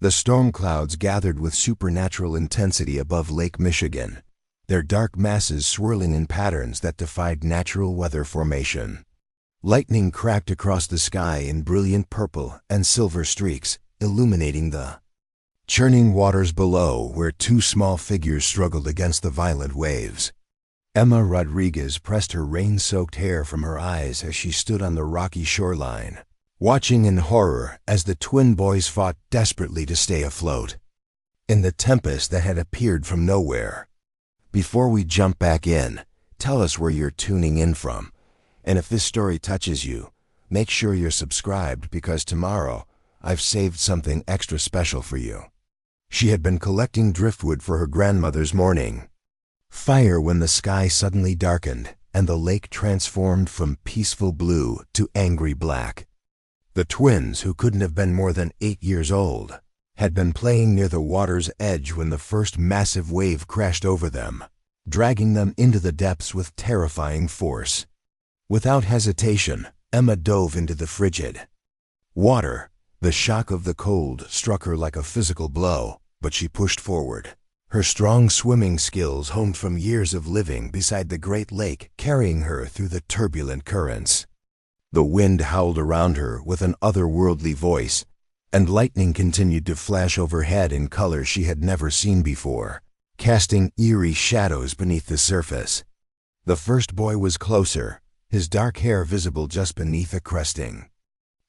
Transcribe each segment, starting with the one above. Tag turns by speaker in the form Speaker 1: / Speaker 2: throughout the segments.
Speaker 1: The storm clouds gathered with supernatural intensity above Lake Michigan, their dark masses swirling in patterns that defied natural weather formation. Lightning cracked across the sky in brilliant purple and silver streaks, illuminating the churning waters below where two small figures struggled against the violent waves. Emma Rodriguez pressed her rain-soaked hair from her eyes as she stood on the rocky shoreline, watching in horror as the twin boys fought desperately to stay afloat in the tempest that had appeared from nowhere. Before we jump back in, tell us where you're tuning in from, and if this story touches you, make sure you're subscribed because tomorrow I've saved something extra special for you. She had been collecting driftwood for her grandmother's morning fire when the sky suddenly darkened and the lake transformed from peaceful blue to angry black. The twins, who couldn't have been more than 8 years old, had been playing near the water's edge when the first massive wave crashed over them, dragging them into the depths with terrifying force. Without hesitation, Emma dove into the frigid water. The shock of the cold struck her like a physical blow, but she pushed forward. Her strong swimming skills, honed from years of living beside the Great Lake, carrying her through the turbulent currents. The wind howled around her with an otherworldly voice, and lightning continued to flash overhead in colors she had never seen before, casting eerie shadows beneath the surface. The first boy was closer, his dark hair visible just beneath a cresting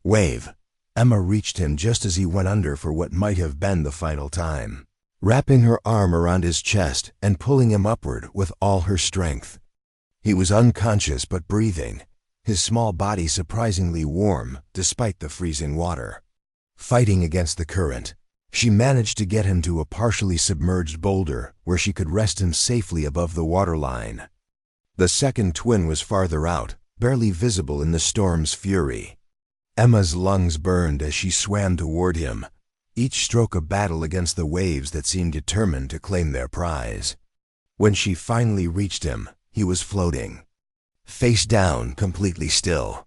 Speaker 1: wave. Emma reached him just as he went under for what might have been the final time, wrapping her arm around his chest and pulling him upward with all her strength. He was unconscious but breathing, his small body surprisingly warm despite the freezing water. Fighting against the current, she managed to get him to a partially submerged boulder where she could rest him safely above the waterline. The second twin was farther out, barely visible in the storm's fury. Emma's lungs burned as she swam toward him, each stroke a battle against the waves that seemed determined to claim their prize. When she finally reached him, he was floating, face down, completely still.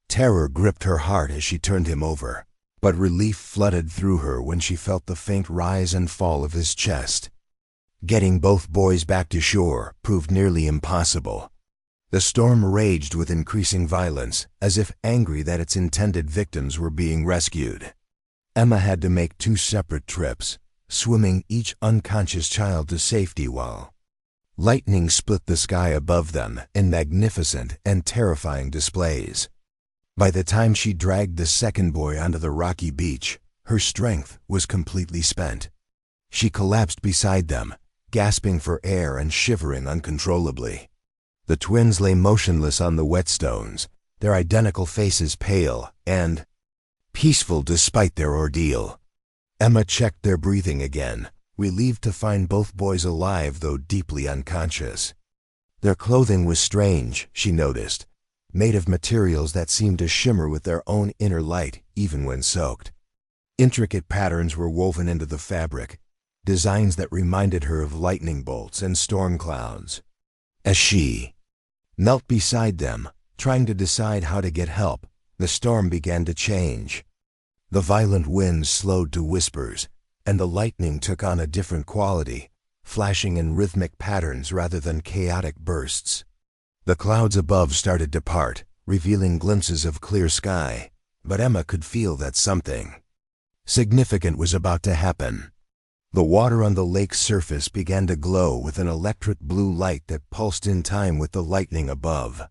Speaker 1: Terror gripped her heart as she turned him over, but relief flooded through her when she felt the faint rise and fall of his chest. Getting both boys back to shore proved nearly impossible. The storm raged with increasing violence, as if angry that its intended victims were being rescued. Emma had to make 2 separate trips, swimming each unconscious child to safety while lightning split the sky above them in magnificent and terrifying displays. By the time she dragged the second boy onto the rocky beach, her strength was completely spent. She collapsed beside them, gasping for air and shivering uncontrollably. The twins lay motionless on the wet stones, their identical faces pale and peaceful despite their ordeal. Emma checked their breathing again, relieved to find both boys alive though deeply unconscious. Their clothing was strange, she noticed, made of materials that seemed to shimmer with their own inner light even when soaked. Intricate patterns were woven into the fabric, designs that reminded her of lightning bolts and storm clouds. As she knelt beside them, trying to decide how to get help, the storm began to change. The violent winds slowed to whispers, and the lightning took on a different quality, flashing in rhythmic patterns rather than chaotic bursts. The clouds above started to part, revealing glimpses of clear sky, but Emma could feel that something significant was about to happen. The water on the lake's surface began to glow with an electric blue light that pulsed in time with the lightning above.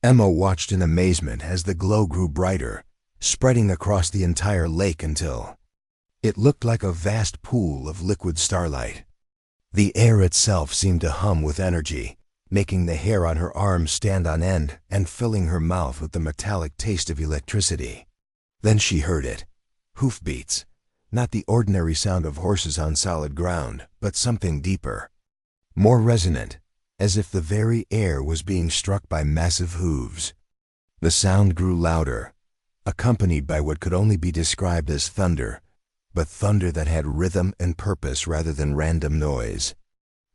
Speaker 1: Emma watched in amazement as the glow grew brighter, spreading across the entire lake until it looked like a vast pool of liquid starlight. The air itself seemed to hum with energy, making the hair on her arms stand on end and filling her mouth with the metallic taste of electricity. Then she heard it. Hoofbeats. Not the ordinary sound of horses on solid ground, but something deeper, more resonant, as if the very air was being struck by massive hooves. The sound grew louder, accompanied by what could only be described as thunder, but thunder that had rhythm and purpose rather than random noise.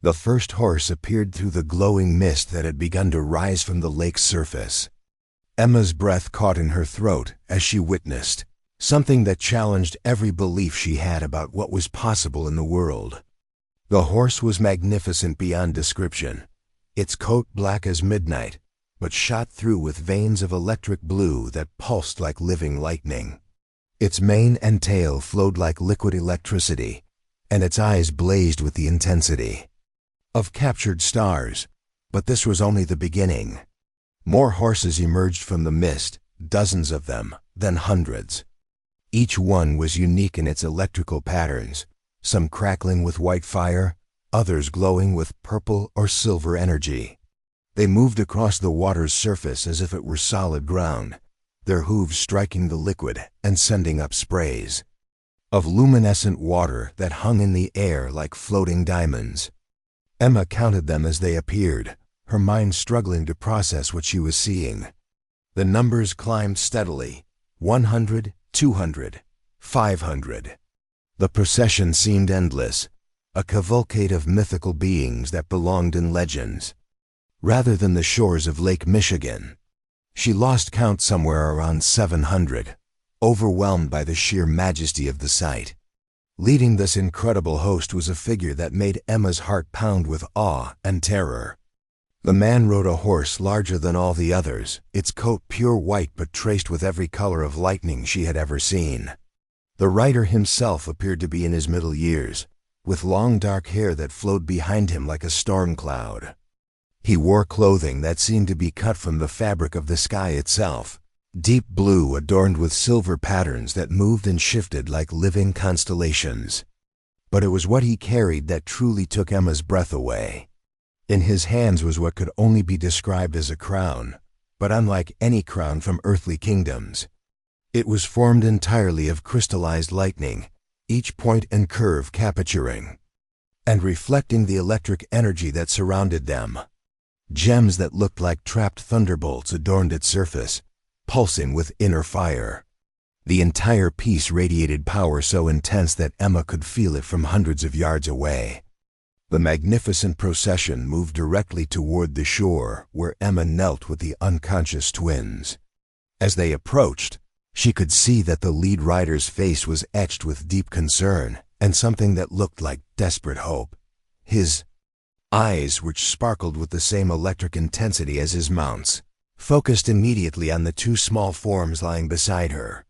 Speaker 1: The first horse appeared through the glowing mist that had begun to rise from the lake's surface. Emma's breath caught in her throat as she witnessed something that challenged every belief she had about what was possible in the world. The horse was magnificent beyond description, its coat black as midnight, but shot through with veins of electric blue that pulsed like living lightning. Its mane and tail flowed like liquid electricity, and its eyes blazed with the intensity of captured stars. But this was only the beginning. More horses emerged from the mist, dozens of them, then hundreds. Each one was unique in its electrical patterns, some crackling with white fire, others glowing with purple or silver energy. They moved across the water's surface as if it were solid ground, their hooves striking the liquid and sending up sprays of luminescent water that hung in the air like floating diamonds. Emma counted them as they appeared, her mind struggling to process what she was seeing. The numbers climbed steadily, 100, 200, 500. The procession seemed endless, a cavalcade of mythical beings that belonged in legends, rather than the shores of Lake Michigan. She lost count somewhere around 700, overwhelmed by the sheer majesty of the sight. Leading this incredible host was a figure that made Emma's heart pound with awe and terror. The man rode a horse larger than all the others, its coat pure white but traced with every color of lightning she had ever seen. The rider himself appeared to be in his middle years, with long dark hair that flowed behind him like a storm cloud. He wore clothing that seemed to be cut from the fabric of the sky itself, deep blue adorned with silver patterns that moved and shifted like living constellations. But it was what he carried that truly took Emma's breath away. In his hands was what could only be described as a crown, but unlike any crown from earthly kingdoms. It was formed entirely of crystallized lightning, each point and curve capturing and reflecting the electric energy that surrounded them. Gems that looked like trapped thunderbolts adorned its surface, pulsing with inner fire. The entire piece radiated power so intense that Emma could feel it from hundreds of yards away. The magnificent procession moved directly toward the shore, where Emma knelt with the unconscious twins. As they approached, she could see that the lead rider's face was etched with deep concern and something that looked like desperate hope. His eyes, which sparkled with the same electric intensity as his mount's, focused immediately on the two small forms lying beside her.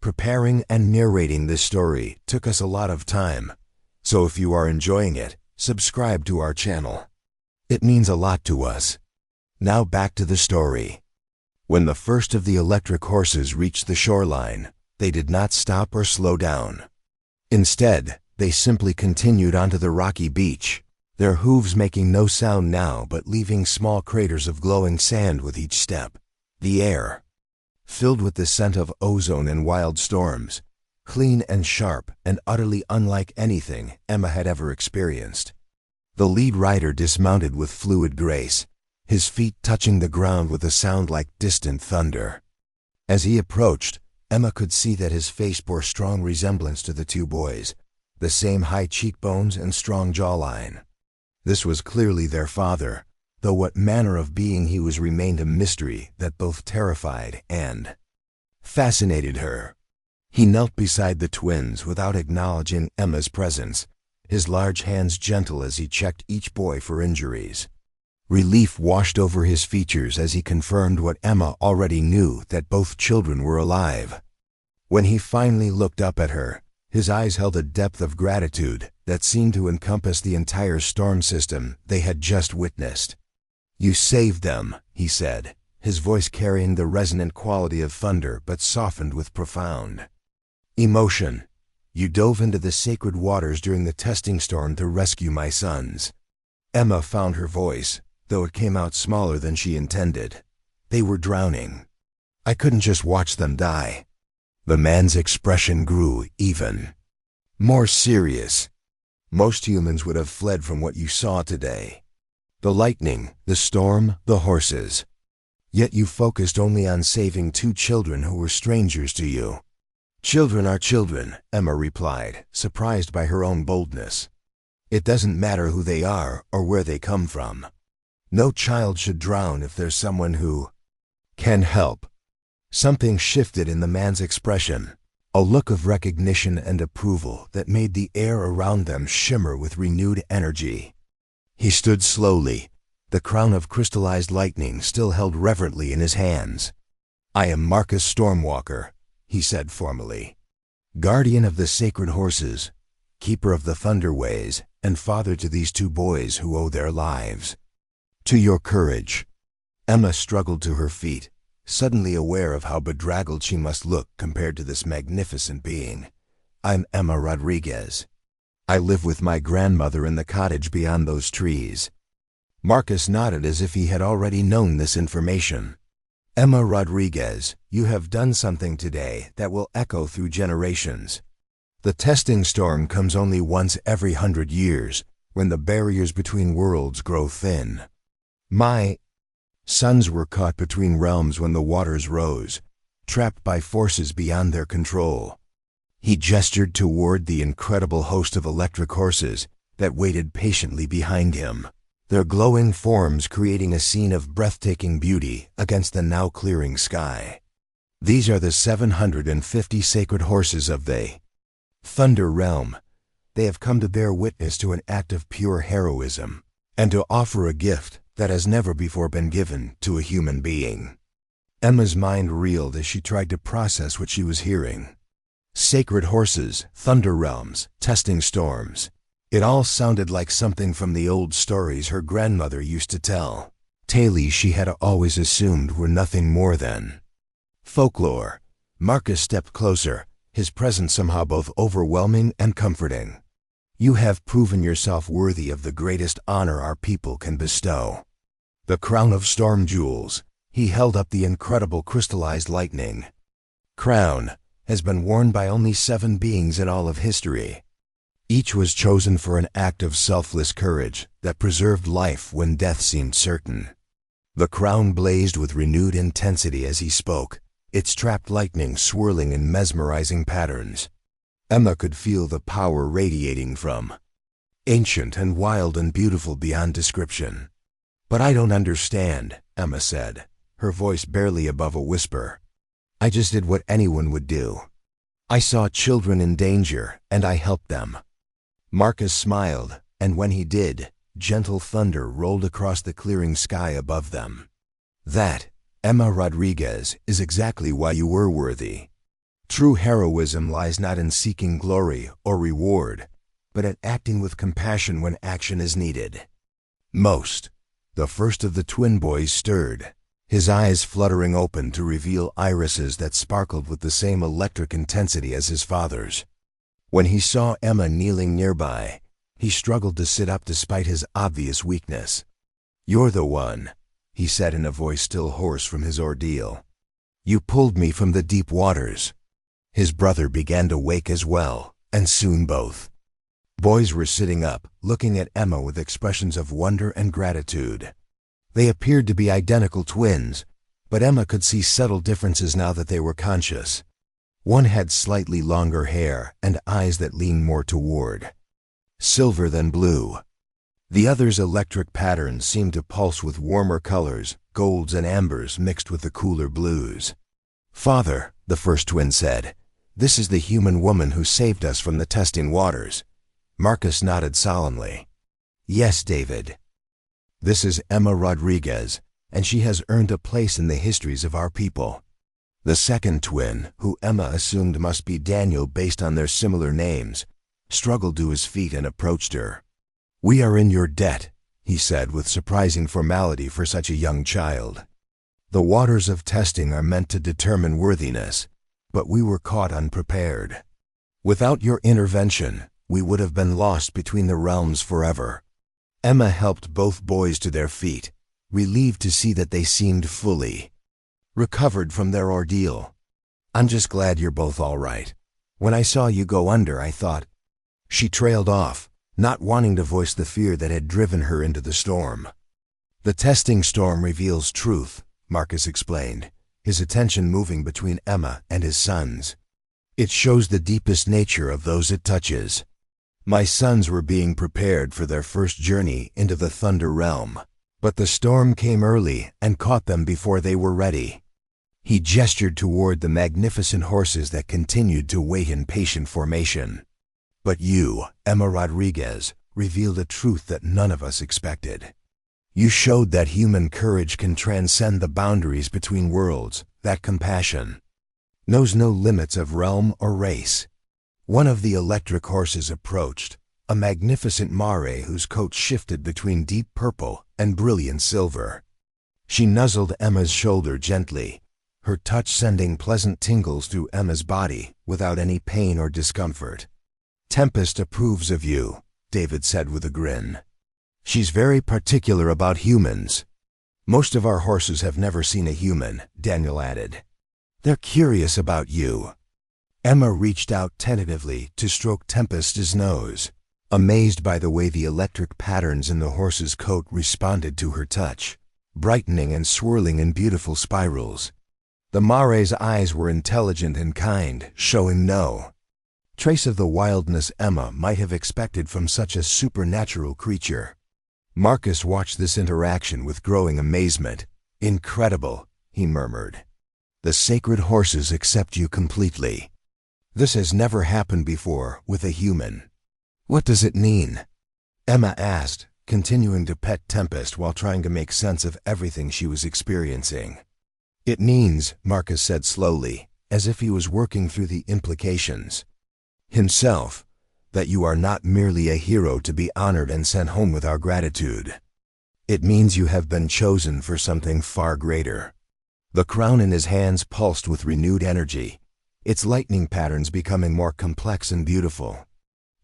Speaker 1: Preparing and narrating this story took us a lot of time, so if you are enjoying it, subscribe to our channel. It means a lot to us. Now back to the story. When the first of the electric horses reached the shoreline, they did not stop or slow down. Instead, they simply continued onto the rocky beach, their hooves making no sound now but leaving small craters of glowing sand with each step. The air, filled with the scent of ozone and wild storms, clean and sharp and utterly unlike anything Emma had ever experienced. The lead rider dismounted with fluid grace, his feet touching the ground with a sound like distant thunder. As he approached, Emma could see that his face bore strong resemblance to the two boys, the same high cheekbones and strong jawline. This was clearly their father, though what manner of being he was remained a mystery that both terrified and fascinated her. He knelt beside the twins without acknowledging Emma's presence, his large hands gentle as he checked each boy for injuries. Relief washed over his features as he confirmed what Emma already knew, that both children were alive. When he finally looked up at her, his eyes held a depth of gratitude that seemed to encompass the entire storm system they had just witnessed. "You saved them," he said, his voice carrying the resonant quality of thunder but softened with profound emotion. "You dove into the sacred waters during the testing storm to rescue my sons." Emma found her voice, though it came out smaller than she intended. "They were drowning. I couldn't just watch them die." The man's expression grew even more serious. "Most humans would have fled from what you saw today. The lightning, the storm, the horses. Yet you focused only on saving two children who were strangers to you." "Children are children," Emma replied, surprised by her own boldness. "It doesn't matter who they are or where they come from. No child should drown if there's someone who can help." Something shifted in the man's expression, a look of recognition and approval that made the air around them shimmer with renewed energy. He stood slowly, the crown of crystallized lightning still held reverently in his hands. "I am Marcus Stormwalker," he said formally, "guardian of the sacred horses, keeper of the thunderways, and father to these two boys who owe their lives. To your courage." Emma struggled to her feet, suddenly aware of how bedraggled she must look compared to this magnificent being. "I'm Emma Rodriguez. I live with my grandmother in the cottage beyond those trees." Marcus nodded as if he had already known this information. "Emma Rodriguez, you have done something today that will echo through generations. The testing storm comes only once every 100 years, when the barriers between worlds grow thin. My sons were caught between realms when the waters rose, trapped by forces beyond their control." He gestured toward the incredible host of electric horses that waited patiently behind him, their glowing forms creating a scene of breathtaking beauty against the now clearing sky. "These are the 750 sacred horses of the Thunder Realm. They have come to bear witness to an act of pure heroism, and to offer a gift that has never before been given to a human being." Emma's mind reeled as she tried to process what she was hearing. Sacred horses, thunder realms, testing storms. It all sounded like something from the old stories her grandmother used to tell. Tales she had always assumed were nothing more than folklore. Marcus stepped closer, his presence somehow both overwhelming and comforting. "You have proven yourself worthy of the greatest honor our people can bestow. The crown of storm jewels." He held up the incredible crystallized lightning. "Crown has been worn by only 7 beings in all of history. Each was chosen for an act of selfless courage that preserved life when death seemed certain." The crown blazed with renewed intensity as he spoke, its trapped lightning swirling in mesmerizing patterns. Emma could feel the power radiating from ancient and wild and beautiful beyond description. "But I don't understand," Emma said, her voice barely above a whisper. "I just did what anyone would do. I saw children in danger, and I helped them." Marcus smiled, and when he did, gentle thunder rolled across the clearing sky above them. "That, Emma Rodriguez, is exactly why you were worthy. True heroism lies not in seeking glory or reward, but at acting with compassion when action is needed." Most. The first of the twin boys stirred, his eyes fluttering open to reveal irises that sparkled with the same electric intensity as his father's. When he saw Emma kneeling nearby, he struggled to sit up despite his obvious weakness. "You're the one," he said in a voice still hoarse from his ordeal. "You pulled me from the deep waters." His brother began to wake as well, and soon both boys were sitting up, looking at Emma with expressions of wonder and gratitude. They appeared to be identical twins, but Emma could see subtle differences now that they were conscious. One had slightly longer hair and eyes that leaned more toward silver than blue. The other's electric patterns seemed to pulse with warmer colors, golds and ambers mixed with the cooler blues. "Father," the first twin said, "this is the human woman who saved us from the testing waters." Marcus nodded solemnly. "Yes, David. This is Emma Rodriguez, and she has earned a place in the histories of our people." The second twin, who Emma assumed must be Daniel based on their similar names, struggled to his feet and approached her. "We are in your debt," he said with surprising formality for such a young child. "The waters of testing are meant to determine worthiness, but we were caught unprepared. Without your intervention, we would have been lost between the realms forever." Emma helped both boys to their feet, relieved to see that they seemed fully recovered from their ordeal. "I'm just glad you're both all right. When I saw you go under, I thought—" She trailed off, not wanting to voice the fear that had driven her into the storm. "The testing storm reveals truth," Marcus explained, his attention moving between Emma and his sons. "It shows the deepest nature of those it touches. My sons were being prepared for their first journey into the Thunder Realm, but the storm came early and caught them before they were ready. He gestured toward the magnificent horses that continued to wait in patient formation. But you, Emma Rodriguez, revealed a truth that none of us expected. You showed that human courage can transcend the boundaries between worlds, that compassion knows no limits of realm or race. One of the electric horses approached, a magnificent mare whose coat shifted between deep purple and brilliant silver. She nuzzled Emma's shoulder gently, her touch sending pleasant tingles through Emma's body without any pain or discomfort. "Tempest approves of you," David said with a grin. "She's very particular about humans." "Most of our horses have never seen a human," Daniel added. "They're curious about you." Emma reached out tentatively to stroke Tempest's nose, amazed by the way the electric patterns in the horse's coat responded to her touch, brightening and swirling in beautiful spirals. The mare's eyes were intelligent and kind, showing no trace of the wildness Emma might have expected from such a supernatural creature. Marcus watched this interaction with growing amazement. "Incredible," he murmured. "The sacred horses accept you completely. This has never happened before with a human." "What does it mean?" Emma asked, continuing to pet Tempest while trying to make sense of everything she was experiencing. "It means," Marcus said slowly, as if he was working through the implications himself, "that you are not merely a hero to be honored and sent home with our gratitude. It means you have been chosen for something far greater." The crown in his hands pulsed with renewed energy, its lightning patterns becoming more complex and beautiful.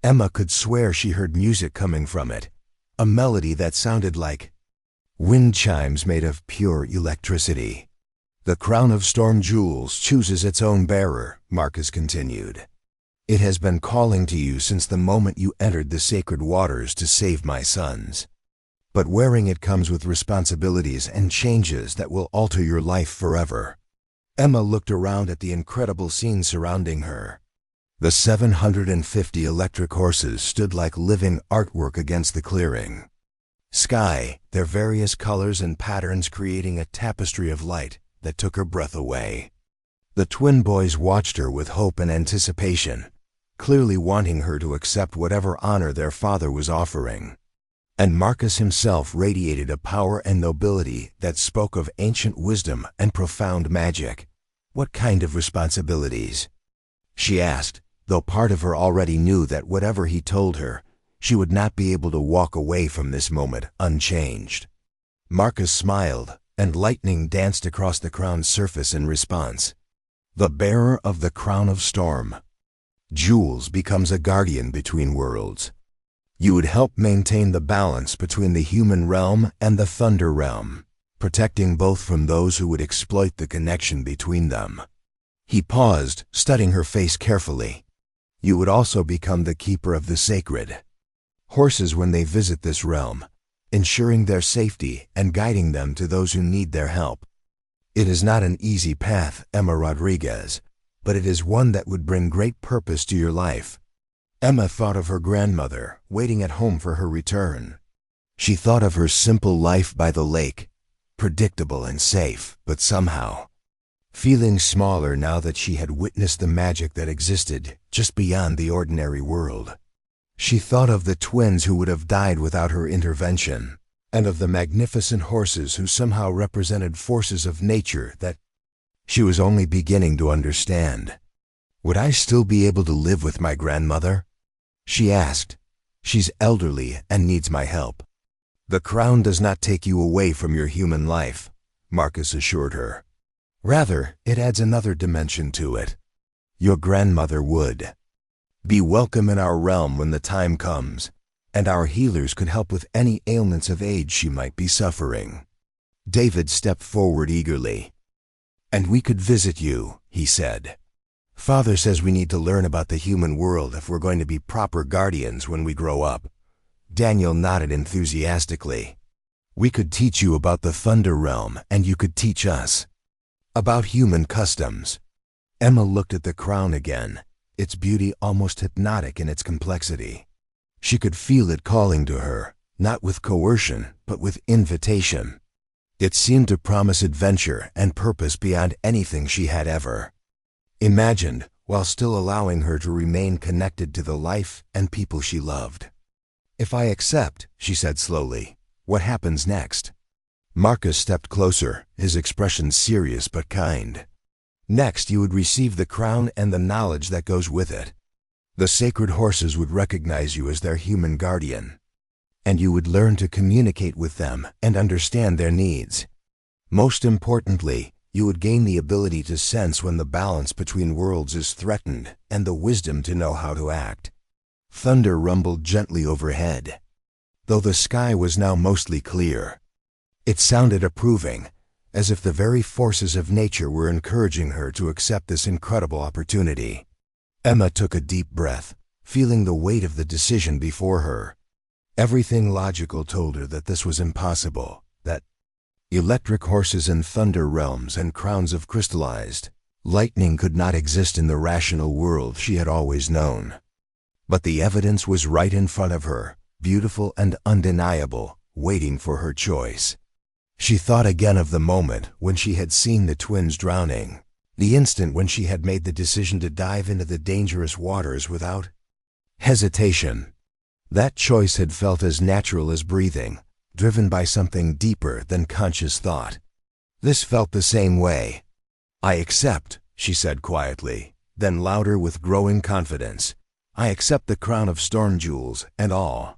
Speaker 1: Emma could swear she heard music coming from it, a melody that sounded like wind chimes made of pure electricity. "The crown of storm jewels chooses its own bearer," Marcus continued. "It has been calling to you since the moment you entered the sacred waters to save my sons. But wearing it comes with responsibilities and changes that will alter your life forever." Emma looked around at the incredible scene surrounding her. The 750 electric horses stood like living artwork against the clearing sky, their various colors and patterns creating a tapestry of light that took her breath away. The twin boys watched her with hope and anticipation, clearly wanting her to accept whatever honor their father was offering. And Marcus himself radiated a power and nobility that spoke of ancient wisdom and profound magic. "What kind of responsibilities?" she asked, though part of her already knew that whatever he told her, she would not be able to walk away from this moment unchanged. Marcus smiled, and lightning danced across the crown's surface in response. "The bearer of the crown of storm jewels becomes a guardian between worlds. You would help maintain the balance between the human realm and the thunder realm, protecting both from those who would exploit the connection between them." He paused, studying her face carefully. "You would also become the keeper of the sacred horses when they visit this realm, ensuring their safety and guiding them to those who need their help. It is not an easy path, Emma Rodriguez, but it is one that would bring great purpose to your life." Emma thought of her grandmother, waiting at home for her return. She thought of her simple life by the lake, predictable and safe, but somehow feeling smaller now that she had witnessed the magic that existed just beyond the ordinary world. She thought of the twins who would have died without her intervention, and of the magnificent horses who somehow represented forces of nature that she was only beginning to understand. "Would I still be able to live with my grandmother?" she asked. "She's elderly and needs my help." "The crown does not take you away from your human life," Marcus assured her. "Rather, it adds another dimension to it. Your grandmother would be welcome in our realm when the time comes, and our healers could help with any ailments of age she might be suffering." David stepped forward eagerly. "And we could visit you," he said. "Father says we need to learn about the human world if we're going to be proper guardians when we grow up." Daniel nodded enthusiastically. "We could teach you about the Thunder Realm, and you could teach us about human customs." Emma looked at the crown again, its beauty almost hypnotic in its complexity. She could feel it calling to her, not with coercion, but with invitation. It seemed to promise adventure and purpose beyond anything she had ever imagined, while still allowing her to remain connected to the life and people she loved. "If I accept," she said slowly, "what happens next?" Marcus stepped closer, his expression serious but kind. "Next, you would receive the crown and the knowledge that goes with it. The sacred horses would recognize you as their human guardian, and you would learn to communicate with them and understand their needs. Most importantly, you would gain the ability to sense when the balance between worlds is threatened and the wisdom to know how to act." Thunder rumbled gently overhead, though the sky was now mostly clear. It sounded approving, as if the very forces of nature were encouraging her to accept this incredible opportunity. Emma took a deep breath, feeling the weight of the decision before her. Everything logical told her that this was impossible, that electric horses in thunder realms and crowns of crystallized lightning could not exist in the rational world she had always known. But the evidence was right in front of her, beautiful and undeniable, waiting for her choice. She thought again of the moment when she had seen the twins drowning, the instant when she had made the decision to dive into the dangerous waters without hesitation. That choice had felt as natural as breathing, driven by something deeper than conscious thought. This felt the same way. "I accept," she said quietly, then louder with growing confidence. "I accept the crown of storm jewels and all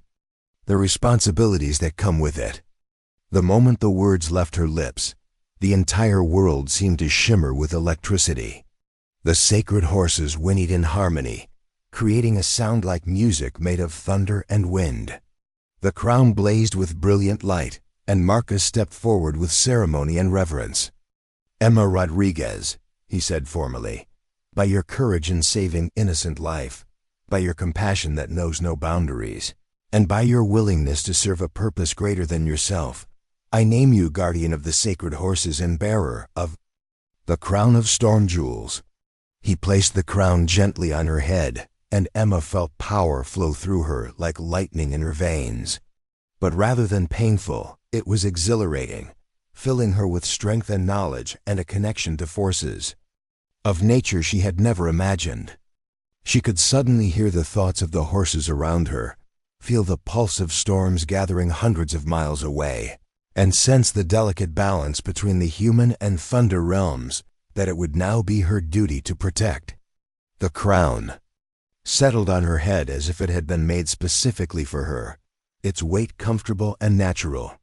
Speaker 1: the responsibilities that come with it." The moment the words left her lips, the entire world seemed to shimmer with electricity. The sacred horses whinnied in harmony, creating a sound like music made of thunder and wind. The crown blazed with brilliant light, and Marcus stepped forward with ceremony and reverence. "Emma Rodriguez," he said formally, "by your courage in saving innocent life, by your compassion that knows no boundaries, and by your willingness to serve a purpose greater than yourself, I name you guardian of the sacred horses and bearer of the crown of storm jewels." He placed the crown gently on her head, and Emma felt power flow through her like lightning in her veins. But rather than painful, it was exhilarating, filling her with strength and knowledge and a connection to forces of nature she had never imagined. She could suddenly hear the thoughts of the horses around her, feel the pulse of storms gathering hundreds of miles away, and sense the delicate balance between the human and thunder realms that it would now be her duty to protect. The crown settled on her head as if it had been made specifically for her, its weight comfortable and natural.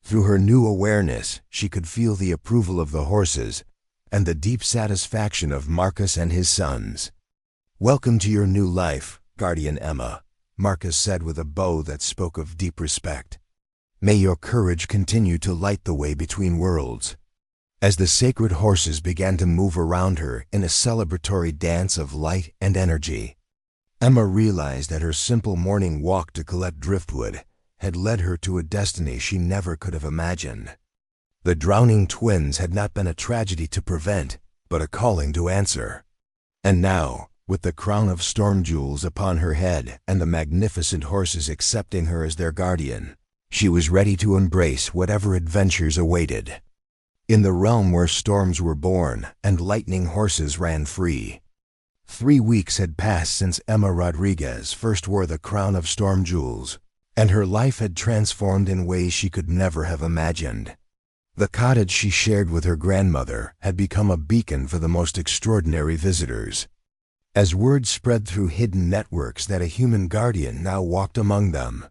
Speaker 1: Through her new awareness, she could feel the approval of the horses and the deep satisfaction of Marcus and his sons. "Welcome to your new life, Guardian Emma," Marcus said with a bow that spoke of deep respect. "May your courage continue to light the way between worlds." As the sacred horses began to move around her in a celebratory dance of light and energy, Emma realized that her simple morning walk to collect driftwood had led her to a destiny she never could have imagined. The drowning twins had not been a tragedy to prevent, but a calling to answer. And now, with the crown of storm jewels upon her head and the magnificent horses accepting her as their guardian, she was ready to embrace whatever adventures awaited. In the realm where storms were born and lightning horses ran free, 3 weeks had passed since Emma Rodriguez first wore the crown of storm jewels, and her life had transformed in ways she could never have imagined. The cottage she shared with her grandmother had become a beacon for the most extraordinary visitors. As word spread through hidden networks that a human guardian now walked among them,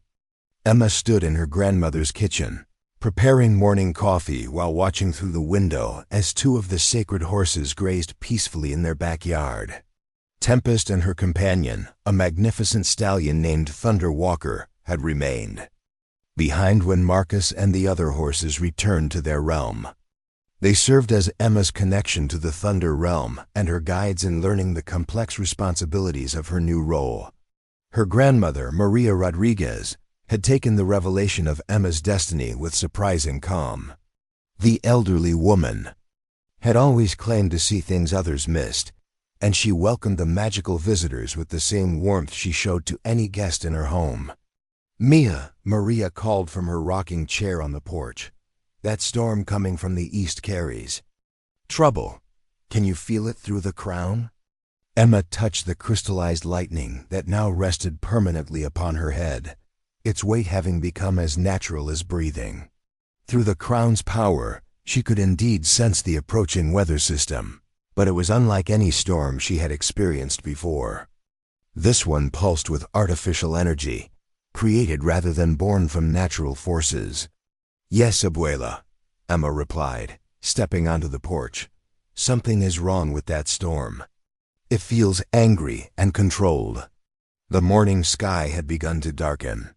Speaker 1: Emma stood in her grandmother's kitchen, preparing morning coffee while watching through the window as 2 of the sacred horses grazed peacefully in their backyard. Tempest and her companion, a magnificent stallion named Thunder Walker, had remained behind when Marcus and the other horses returned to their realm. They served as Emma's connection to the Thunder realm and her guides in learning the complex responsibilities of her new role. Her grandmother, Maria Rodriguez, had taken the revelation of Emma's destiny with surprising calm. The elderly woman had always claimed to see things others missed, and she welcomed the magical visitors with the same warmth she showed to any guest in her home. "Mia," Maria called from her rocking chair on the porch. That storm coming from the east carries trouble. Can you feel it through the crown? Emma touched the crystallized lightning that now rested permanently upon her head, its weight having become as natural as breathing. Through the crown's power, she could indeed sense the approaching weather system, but it was unlike any storm she had experienced before. This one pulsed with artificial energy, created rather than born from natural forces. Yes, abuela, Emma replied, stepping onto the porch. Something is wrong with that storm. It feels angry and controlled. The morning sky had begun to darken,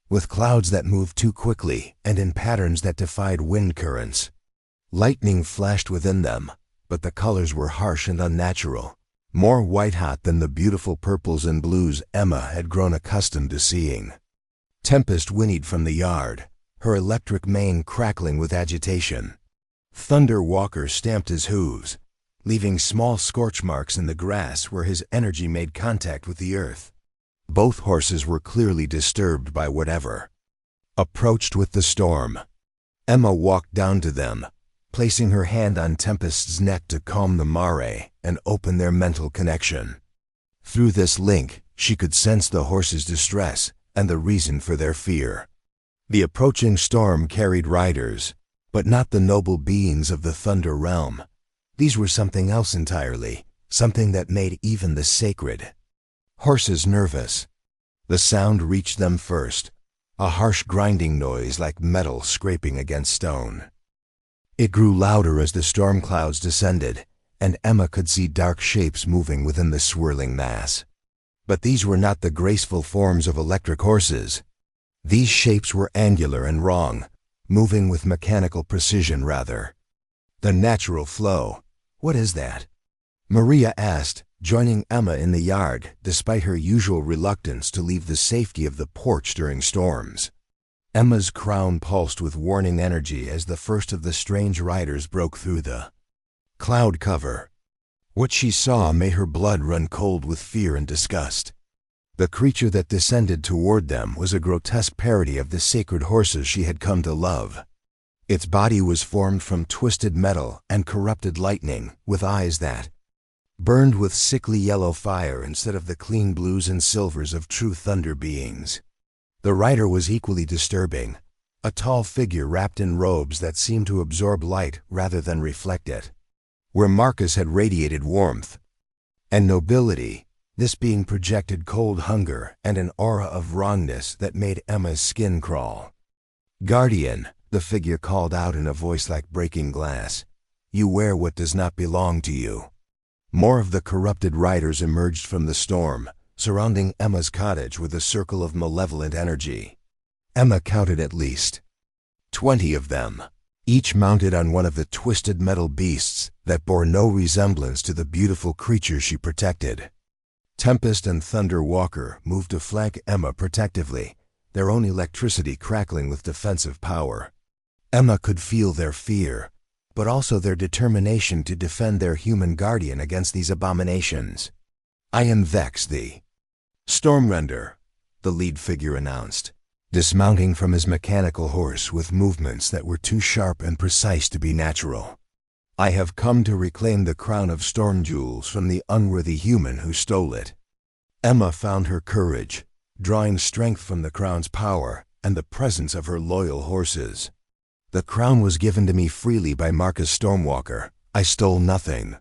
Speaker 1: with clouds that moved too quickly and in patterns that defied wind currents. Lightning flashed within them, but the colors were harsh and unnatural, more white-hot than the beautiful purples and blues Emma had grown accustomed to seeing. Tempest whinnied from the yard, her electric mane crackling with agitation. Thunder Walker stamped his hooves, leaving small scorch marks in the grass where his energy made contact with the earth. Both horses were clearly disturbed by whatever approached with the storm. Emma walked down to them, placing her hand on Tempest's neck to calm the mare and open their mental connection. Through this link, she could sense the horses' distress and the reason for their fear. The approaching storm carried riders, but not the noble beings of the Thunder Realm. These were something else entirely, something that made even the sacred horses nervous. The sound reached them first, a harsh grinding noise like metal scraping against stone. It grew louder as the storm clouds descended, and Emma could see dark shapes moving within the swirling mass. But these were not the graceful forms of electric horses. These shapes were angular and wrong, moving with mechanical precision rather. The natural flow. What is that? Maria asked, joining Emma in the yard despite her usual reluctance to leave the safety of the porch during storms. Emma's crown pulsed with warning energy as the first of the strange riders broke through the cloud cover. What she saw made her blood run cold with fear and disgust. The creature that descended toward them was a grotesque parody of the sacred horses she had come to love. Its body was formed from twisted metal and corrupted lightning, with eyes that burned with sickly yellow fire instead of the clean blues and silvers of true thunder beings. The rider was equally disturbing, a tall figure wrapped in robes that seemed to absorb light rather than reflect it. Where Marcus had radiated warmth and nobility, this being projected cold hunger and an aura of wrongness that made Emma's skin crawl. "Guardian," the figure called out in a voice like breaking glass, "you wear what does not belong to you." More of the corrupted riders emerged from the storm, surrounding Emma's cottage with a circle of malevolent energy. Emma counted at least 20 of them, each mounted on one of the twisted metal beasts that bore no resemblance to the beautiful creatures she protected. Tempest and Thunder Walker moved to flank Emma protectively, their own electricity crackling with defensive power. Emma could feel their fear, but also their determination to defend their human guardian against these abominations. "I am Vex, the Stormrender," the lead figure announced, dismounting from his mechanical horse with movements that were too sharp and precise to be natural. "I have come to reclaim the crown of storm jewels from the unworthy human who stole it." Emma found her courage, drawing strength from the crown's power and the presence of her loyal horses. "The crown was given to me freely by Marcus Stormwalker. I stole nothing."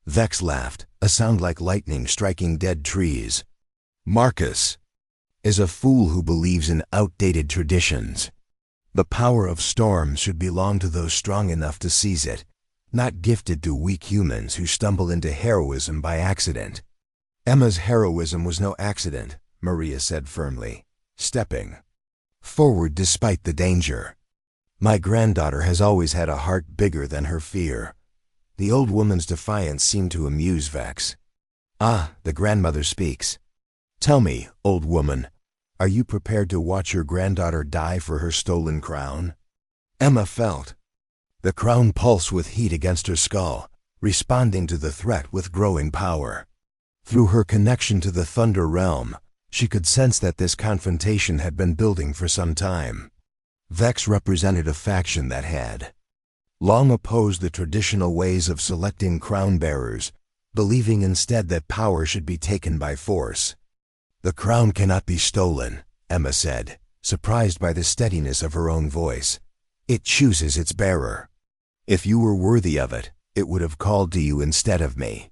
Speaker 1: Vex laughed, a sound like lightning striking dead trees. "Marcus is a fool who believes in outdated traditions. The power of storms should belong to those strong enough to seize it, not gifted to weak humans who stumble into heroism by accident." "Emma's heroism was no accident," Maria said firmly, stepping forward despite the danger. "My granddaughter has always had a heart bigger than her fear." The old woman's defiance seemed to amuse Vex. "Ah, the grandmother speaks. Tell me, old woman, are you prepared to watch your granddaughter die for her stolen crown?" Emma felt the crown pulse with heat against her skull, responding to the threat with growing power. Through her connection to the Thunder Realm, she could sense that this confrontation had been building for some time. Vex represented a faction that had long opposed the traditional ways of selecting crown bearers, believing instead that power should be taken by force. "The crown cannot be stolen," Emma said, surprised by the steadiness of her own voice. "It chooses its bearer. If you were worthy of it, it would have called to you instead of me."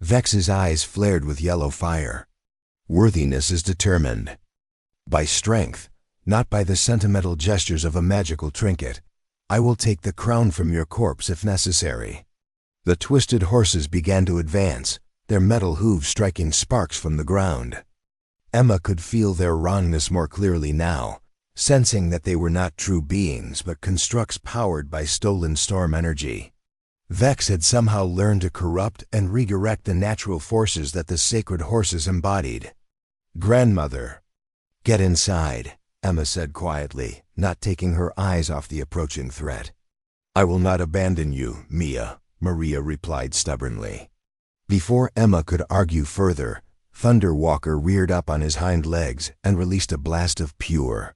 Speaker 1: Vex's eyes flared with yellow fire. "Worthiness is determined by strength, not by the sentimental gestures of a magical trinket. I will take the crown from your corpse if necessary." The twisted horses began to advance, their metal hooves striking sparks from the ground. Emma could feel their wrongness more clearly now, sensing that they were not true beings but constructs powered by stolen storm energy. Vex had somehow learned to corrupt and redirect the natural forces that the sacred horses embodied. "Grandmother." "Get inside," Emma said quietly, not taking her eyes off the approaching threat. "I will not abandon you, Mia," Maria replied stubbornly. Before Emma could argue further, Thunderwalker reared up on his hind legs and released a blast of pure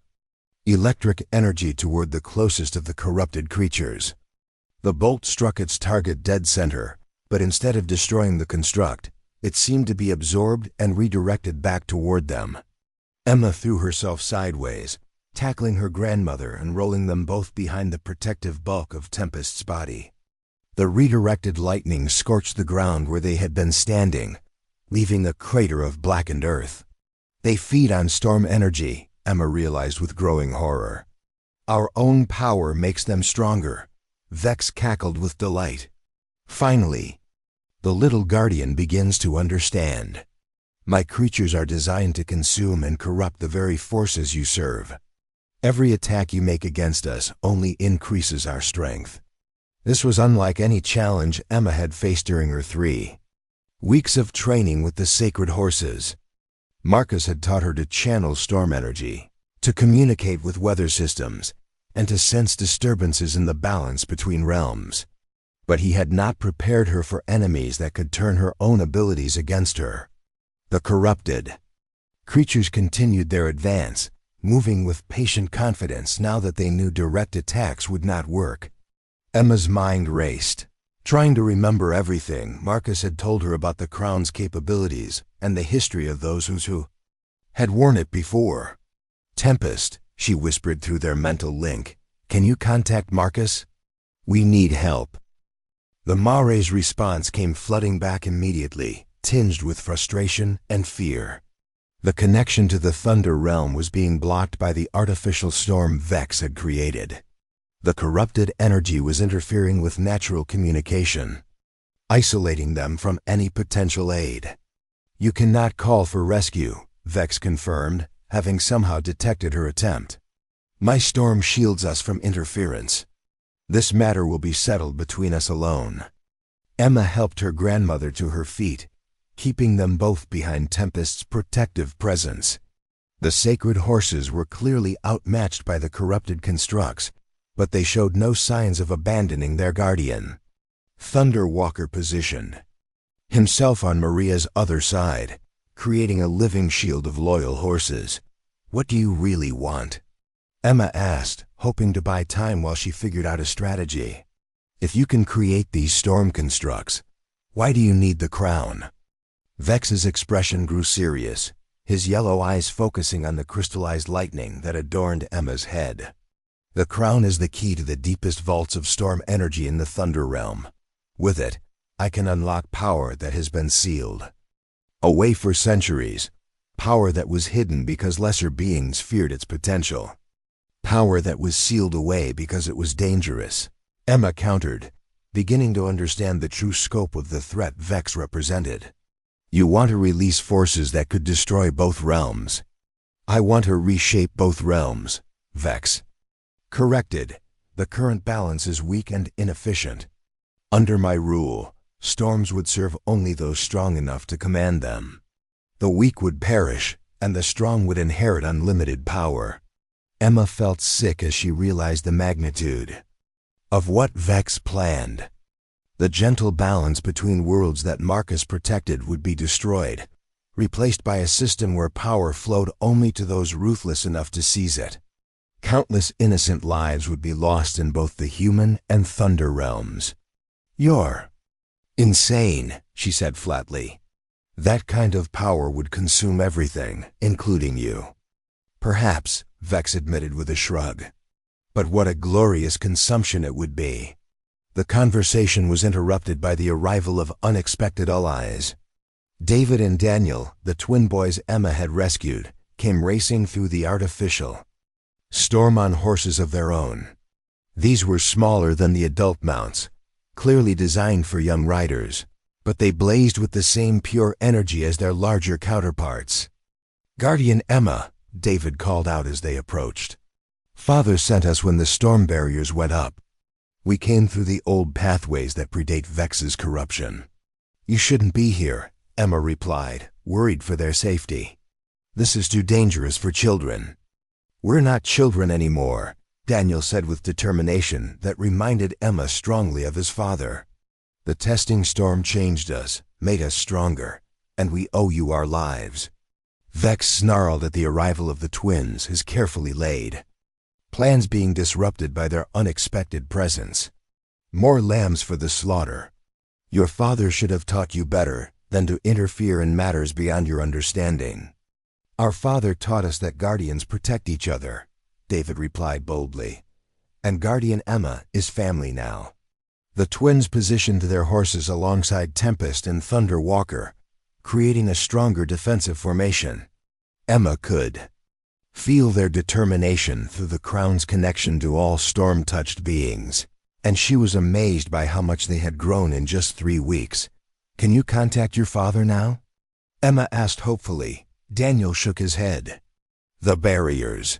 Speaker 1: electric energy toward the closest of the corrupted creatures. The bolt struck its target dead center, but instead of destroying the construct, it seemed to be absorbed and redirected back toward them. Emma threw herself sideways, tackling her grandmother and rolling them both behind the protective bulk of Tempest's body. The redirected lightning scorched the ground where they had been standing, leaving a crater of blackened earth. "They feed on storm energy," Emma realized with growing horror. "Our own power makes them stronger." Vex cackled with delight. "Finally, the little guardian begins to understand. My creatures are designed to consume and corrupt the very forces you serve. Every attack you make against us only increases our strength." This was unlike any challenge Emma had faced during her 3 weeks of training with the sacred horses. Marcus had taught her to channel storm energy, to communicate with weather systems, and to sense disturbances in the balance between realms. But he had not prepared her for enemies that could turn her own abilities against her. The corrupted creatures continued their advance, moving with patient confidence now that they knew direct attacks would not work. Emma's mind raced, trying to remember everything Marcus had told her about the crown's capabilities and the history of those who had worn it before. "Tempest," she whispered through their mental link, "can you contact Marcus? We need help." The Mare's response came flooding back immediately, tinged with frustration and fear. The connection to the Thunder Realm was being blocked by the artificial storm Vex had created. The corrupted energy was interfering with natural communication, isolating them from any potential aid. "You cannot call for rescue," Vex confirmed, having somehow detected her attempt. "My storm shields us from interference. This matter will be settled between us alone." Emma helped her grandmother to her feet, keeping them both behind Tempest's protective presence. The sacred horses were clearly outmatched by the corrupted constructs, but they showed no signs of abandoning their guardian. Thunderwalker positioned himself on Maria's other side, creating a living shield of loyal horses. "What do you really want?" Emma asked, hoping to buy time while she figured out a strategy. "If you can create these storm constructs, why do you need the crown?" Vex's expression grew serious, his yellow eyes focusing on the crystallized lightning that adorned Emma's head. "The crown is the key to the deepest vaults of storm energy in the Thunder Realm. With it, I can unlock power that has been sealed away for centuries, power that was hidden because lesser beings feared its potential. Power that was sealed away because it was dangerous," Emma countered, beginning to understand the true scope of the threat Vex represented. "You want to release forces that could destroy both realms." "I want to reshape both realms," Vex corrected. "The current balance is weak and inefficient. Under my rule, storms would serve only those strong enough to command them. The weak would perish, and the strong would inherit unlimited power." Emma felt sick as she realized the magnitude of what Vex planned. The gentle balance between worlds that Marcus protected would be destroyed, replaced by a system where power flowed only to those ruthless enough to seize it. Countless innocent lives would be lost in both the human and thunder realms. "You're insane," she said flatly. "That kind of power would consume everything, including you." "Perhaps," Vex admitted with a shrug. "But what a glorious consumption it would be." The conversation was interrupted by the arrival of unexpected allies. David and Daniel, the twin boys Emma had rescued, came racing through the artificial storm on horses of their own. These were smaller than the adult mounts, clearly designed for young riders, but they blazed with the same pure energy as their larger counterparts. "Guardian Emma," David called out as they approached. "Father sent us when the storm barriers went up. We came through the old pathways that predate Vex's corruption." "You shouldn't be here," Emma replied, worried for their safety. "This is too dangerous for children." "We're not children anymore," Daniel said with determination that reminded Emma strongly of his father. "The testing storm changed us, made us stronger, and we owe you our lives." Vex snarled at the arrival of the twins, his carefully laid plans being disrupted by their unexpected presence. "More lambs for the slaughter. Your father should have taught you better than to interfere in matters beyond your understanding." "Our father taught us that guardians protect each other," David replied boldly. "And Guardian Emma is family now." The twins positioned their horses alongside Tempest and Thunder Walker, creating a stronger defensive formation. Emma could feel their determination through the crown's connection to all storm-touched beings, and she was amazed by how much they had grown in just 3 weeks. "Can you contact your father now?" Emma asked hopefully. Daniel shook his head. "The barriers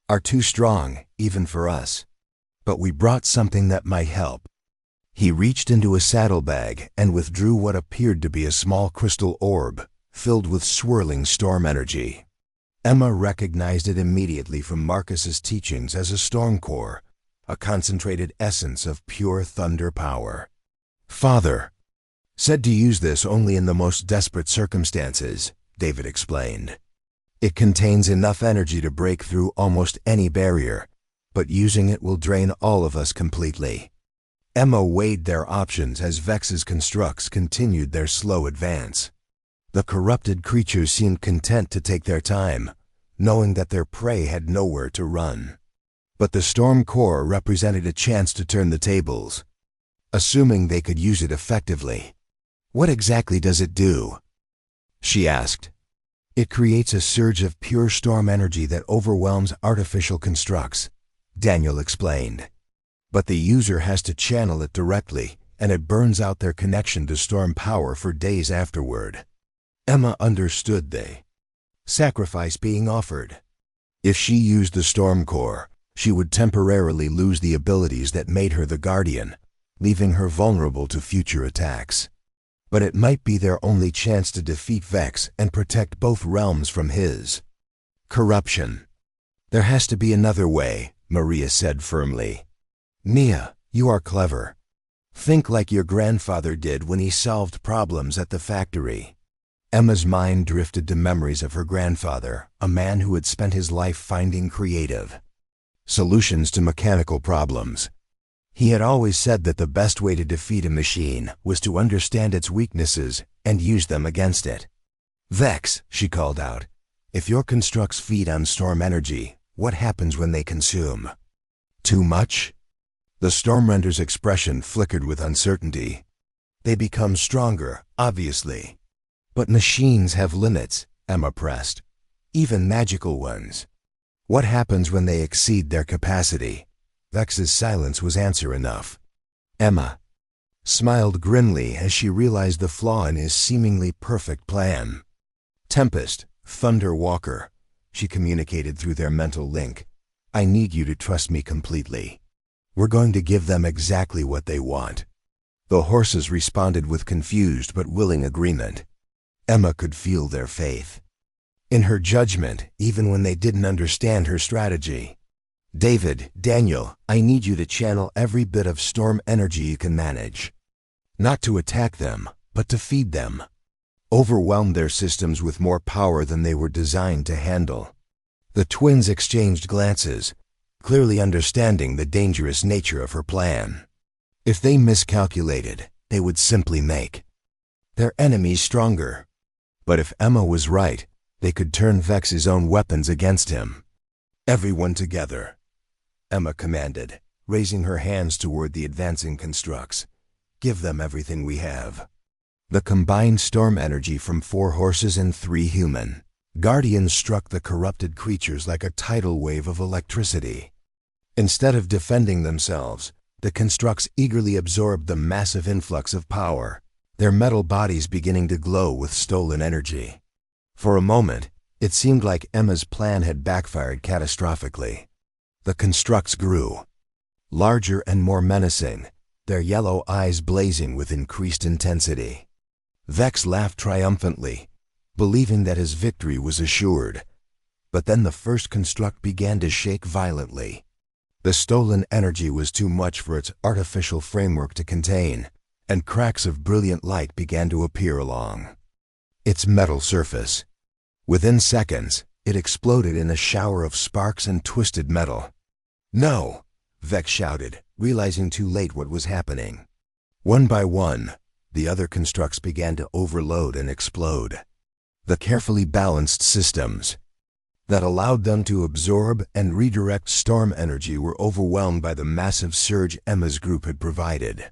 Speaker 1: are too strong, even for us. But we brought something that might help." He reached into a saddlebag and withdrew what appeared to be a small crystal orb, filled with swirling storm energy. Emma recognized it immediately from Marcus's teachings as a storm core, a concentrated essence of pure thunder power. "Father said to use this only in the most desperate circumstances," David explained. "It contains enough energy to break through almost any barrier, but using it will drain all of us completely." Emma weighed their options as Vex's constructs continued their slow advance. The corrupted creatures seemed content to take their time, knowing that their prey had nowhere to run. But the storm core represented a chance to turn the tables, assuming they could use it effectively. "What exactly does it do?" she asked. "It creates a surge of pure storm energy that overwhelms artificial constructs," Daniel explained. "But the user has to channel it directly, and it burns out their connection to storm power for days afterward." Emma understood the sacrifice being offered. If she used the storm core, she would temporarily lose the abilities that made her the guardian, leaving her vulnerable to future attacks. But it might be their only chance to defeat Vex and protect both realms from his corruption. "There has to be another way," Maria said firmly. "Nia, you are clever. Think like your grandfather did when he solved problems at the factory." Emma's mind drifted to memories of her grandfather, a man who had spent his life finding creative solutions to mechanical problems. He had always said that the best way to defeat a machine was to understand its weaknesses and use them against it. "Vex," she called out, "if your constructs feed on storm energy, what happens when they consume too much?" The Stormrender's expression flickered with uncertainty. "They become stronger, obviously. But machines have limits," Emma pressed. "Even magical ones. What happens when they exceed their capacity?" Vex's silence was answer enough. Emma smiled grimly as she realized the flaw in his seemingly perfect plan. "Tempest, Thunder Walker," she communicated through their mental link. "I need you to trust me completely. We're going to give them exactly what they want." The horses responded with confused but willing agreement. Emma could feel their faith in her judgment, even when they didn't understand her strategy. "David, Daniel, I need you to channel every bit of storm energy you can manage. Not to attack them, but to feed them. Overwhelm their systems with more power than they were designed to handle." The twins exchanged glances, clearly understanding the dangerous nature of her plan. If they miscalculated, they would simply make their enemies stronger. But if Emma was right, they could turn Vex's own weapons against him. "Everyone together," Emma commanded, raising her hands toward the advancing constructs. "Give them everything we have." The combined storm energy from 4 horses and 3 human guardians struck the corrupted creatures like a tidal wave of electricity. Instead of defending themselves, the constructs eagerly absorbed the massive influx of power, their metal bodies beginning to glow with stolen energy. For a moment, it seemed like Emma's plan had backfired catastrophically. The constructs grew, larger and more menacing, their yellow eyes blazing with increased intensity. Vex laughed triumphantly, believing that his victory was assured. But then the first construct began to shake violently. The stolen energy was too much for its artificial framework to contain, and cracks of brilliant light began to appear along its metal surface. Within seconds, it exploded in a shower of sparks and twisted metal. "No!" Vex shouted, realizing too late what was happening. One by one, the other constructs began to overload and explode. The carefully balanced systems that allowed them to absorb and redirect storm energy were overwhelmed by the massive surge Emma's group had provided.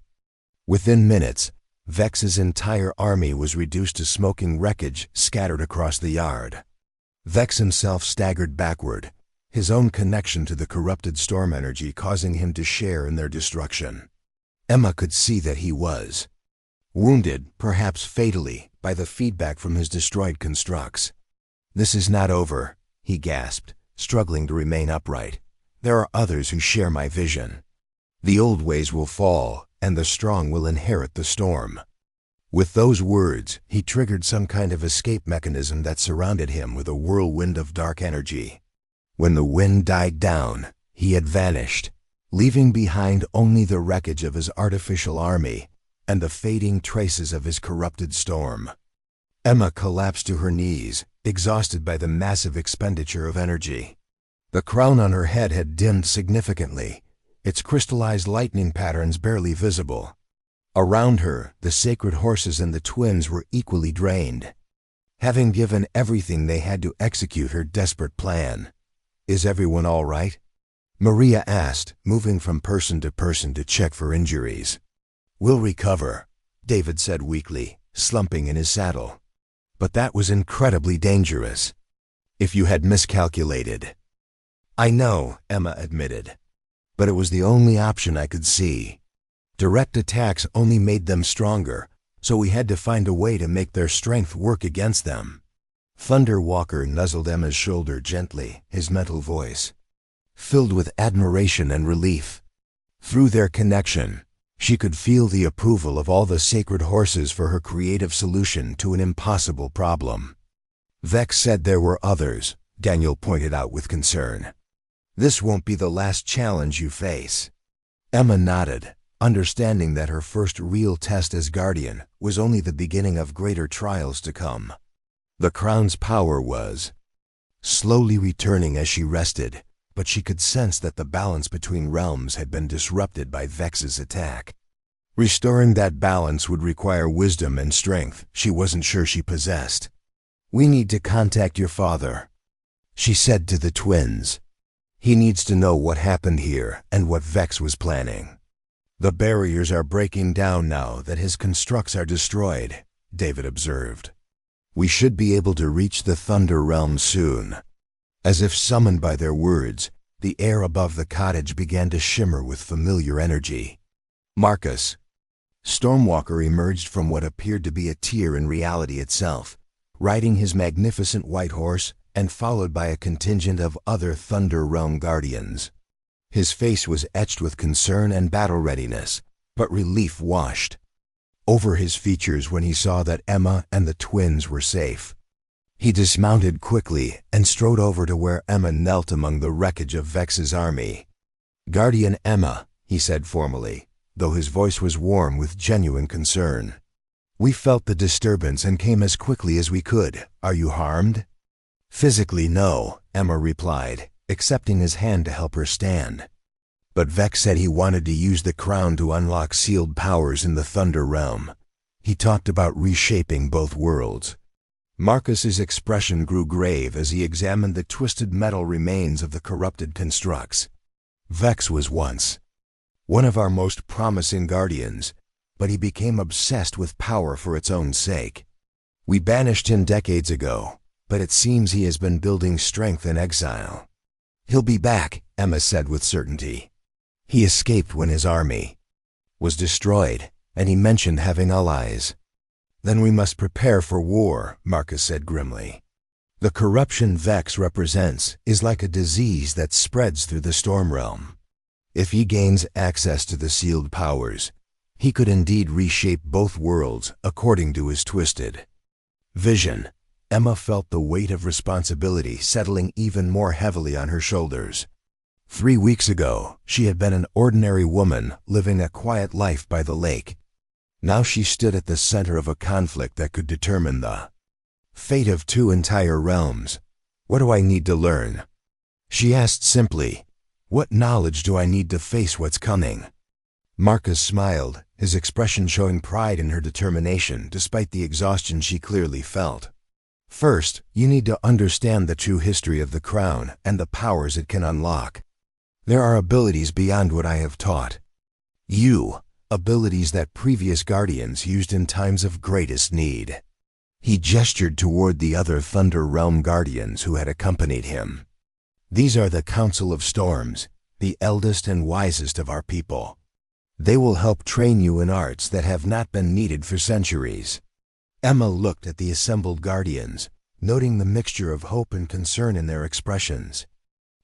Speaker 1: Within minutes, Vex's entire army was reduced to smoking wreckage scattered across the yard. Vex himself staggered backward, his own connection to the corrupted storm energy causing him to share in their destruction. Emma could see that he was wounded, perhaps fatally, by the feedback from his destroyed constructs. "This is not over," he gasped, struggling to remain upright. "There are others who share my vision. The old ways will fall, and the strong will inherit the storm." With those words, he triggered some kind of escape mechanism that surrounded him with a whirlwind of dark energy. When the wind died down, he had vanished, leaving behind only the wreckage of his artificial army and the fading traces of his corrupted storm. Emma collapsed to her knees, exhausted by the massive expenditure of energy. The crown on her head had dimmed significantly, its crystallized lightning patterns barely visible. Around her, the sacred horses and the twins were equally drained, having given everything they had to execute her desperate plan. "Is everyone all right?" Maria asked, moving from person to check for injuries. "We'll recover," David said weakly, slumping in his saddle. "But that was incredibly dangerous. If you had miscalculated." "I know," Emma admitted. "But it was the only option I could see. Direct attacks only made them stronger, so we had to find a way to make their strength work against them." Thunder Walker nuzzled Emma's shoulder gently, his mental voice filled with admiration and relief. Through their connection, she could feel the approval of all the sacred horses for her creative solution to an impossible problem. "Vex said there were others," Daniel pointed out with concern. "This won't be the last challenge you face." Emma nodded, understanding that her first real test as guardian was only the beginning of greater trials to come. The crown's power was slowly returning as she rested, but she could sense that the balance between realms had been disrupted by Vex's attack. Restoring that balance would require wisdom and strength she wasn't sure she possessed. "We need to contact your father," she said to the twins. "He needs to know what happened here and what Vex was planning." "The barriers are breaking down now that his constructs are destroyed," David observed. "We should be able to reach the Thunder Realm soon." As if summoned by their words, the air above the cottage began to shimmer with familiar energy. Marcus, Stormwalker, emerged from what appeared to be a tier in reality itself, riding his magnificent white horse and followed by a contingent of other Thunder Realm guardians. His face was etched with concern and battle readiness, but relief washed over his features when he saw that Emma and the twins were safe. He dismounted quickly and strode over to where Emma knelt among the wreckage of Vex's army. "Guardian Emma," he said formally, though his voice was warm with genuine concern. "We felt the disturbance and came as quickly as we could. Are you harmed?" "Physically, no," Emma replied, accepting his hand to help her stand. But Vex said he wanted to use the crown to unlock sealed powers in the Thunder Realm. He talked about reshaping both worlds. Marcus's expression grew grave as he examined the twisted metal remains of the corrupted constructs. Vex was once one of our most promising guardians, but he became obsessed with power for its own sake. We banished him decades ago, but it seems he has been building strength in exile. He'll be back, Emma said with certainty. He escaped when his army was destroyed, and he mentioned having allies. Then we must prepare for war, Marcus said grimly. The corruption Vex represents is like a disease that spreads through the storm realm. If he gains access to the sealed powers, he could indeed reshape both worlds according to his twisted vision. Emma felt the weight of responsibility settling even more heavily on her shoulders. 3 weeks ago, she had been an ordinary woman living a quiet life by the lake. Now she stood at the center of a conflict that could determine the fate of 2 entire realms. What do I need to learn? She asked simply. What knowledge do I need to face what's coming? Marcus smiled, his expression showing pride in her determination despite the exhaustion she clearly felt. First, you need to understand the true history of the crown and the powers it can unlock. There are abilities beyond what I have taught you, abilities that previous guardians used in times of greatest need. He gestured toward the other Thunder Realm guardians who had accompanied him. These are the Council of Storms, the eldest and wisest of our people. They will help train you in arts that have not been needed for centuries. Emma looked at the assembled guardians, noting the mixture of hope and concern in their expressions.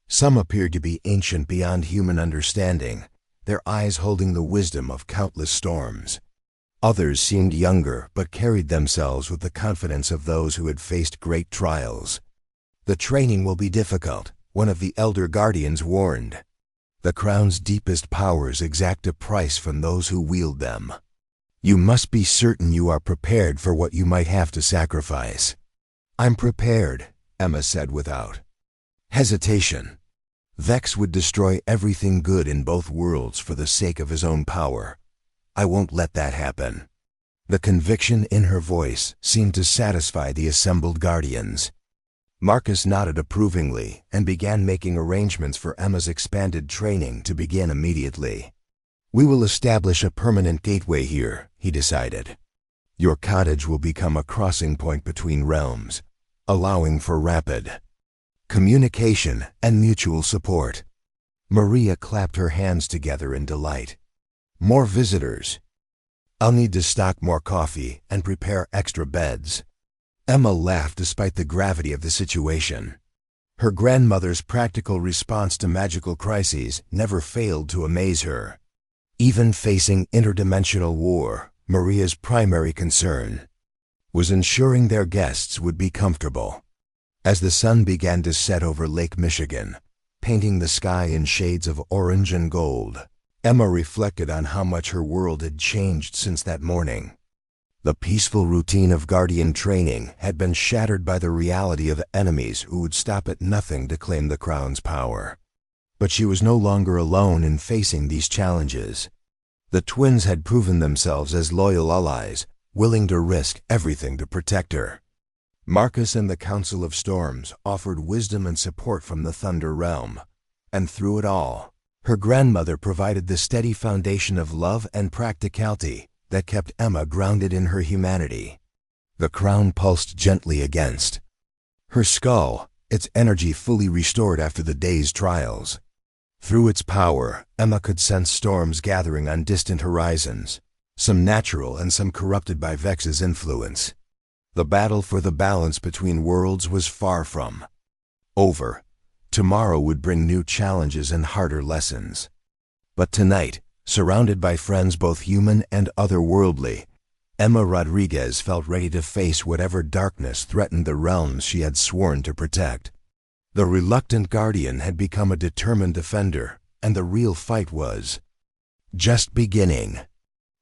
Speaker 1: Some appeared to be ancient beyond human understanding, their eyes holding the wisdom of countless storms. Others seemed younger but carried themselves with the confidence of those who had faced great trials. The training will be difficult, one of the elder guardians warned. The crown's deepest powers exact a price from those who wield them. You must be certain you are prepared for what you might have to sacrifice. I'm prepared, Emma said without hesitation. Vex would destroy everything good in both worlds for the sake of his own power. I won't let that happen. The conviction in her voice seemed to satisfy the assembled guardians. Marcus nodded approvingly and began making arrangements for Emma's expanded training to begin immediately. We will establish a permanent gateway here, he decided. Your cottage will become a crossing point between realms, allowing for rapid communication and mutual support. Maria clapped her hands together in delight. More visitors. I'll need to stock more coffee and prepare extra beds. Emma laughed despite the gravity of the situation. Her grandmother's practical response to magical crises never failed to amaze her. Even facing interdimensional war, Maria's primary concern was ensuring their guests would be comfortable. As the sun began to set over Lake Michigan, painting the sky in shades of orange and gold, Emma reflected on how much her world had changed since that morning. The peaceful routine of guardian training had been shattered by the reality of enemies who would stop at nothing to claim the crown's power. But she was no longer alone in facing these challenges. The twins had proven themselves as loyal allies, willing to risk everything to protect her. Marcus and the Council of Storms offered wisdom and support from the Thunder Realm, and through it all, her grandmother provided the steady foundation of love and practicality that kept Emma grounded in her humanity. The crown pulsed gently against her skull, its energy fully restored after the day's trials. Through its power, Emma could sense storms gathering on distant horizons, some natural and some corrupted by Vex's influence. The battle for the balance between worlds was far from over. Tomorrow would bring new challenges and harder lessons. But tonight, surrounded by friends both human and otherworldly, Emma Rodriguez felt ready to face whatever darkness threatened the realms she had sworn to protect. The reluctant guardian had become a determined defender, and the real fight was just beginning.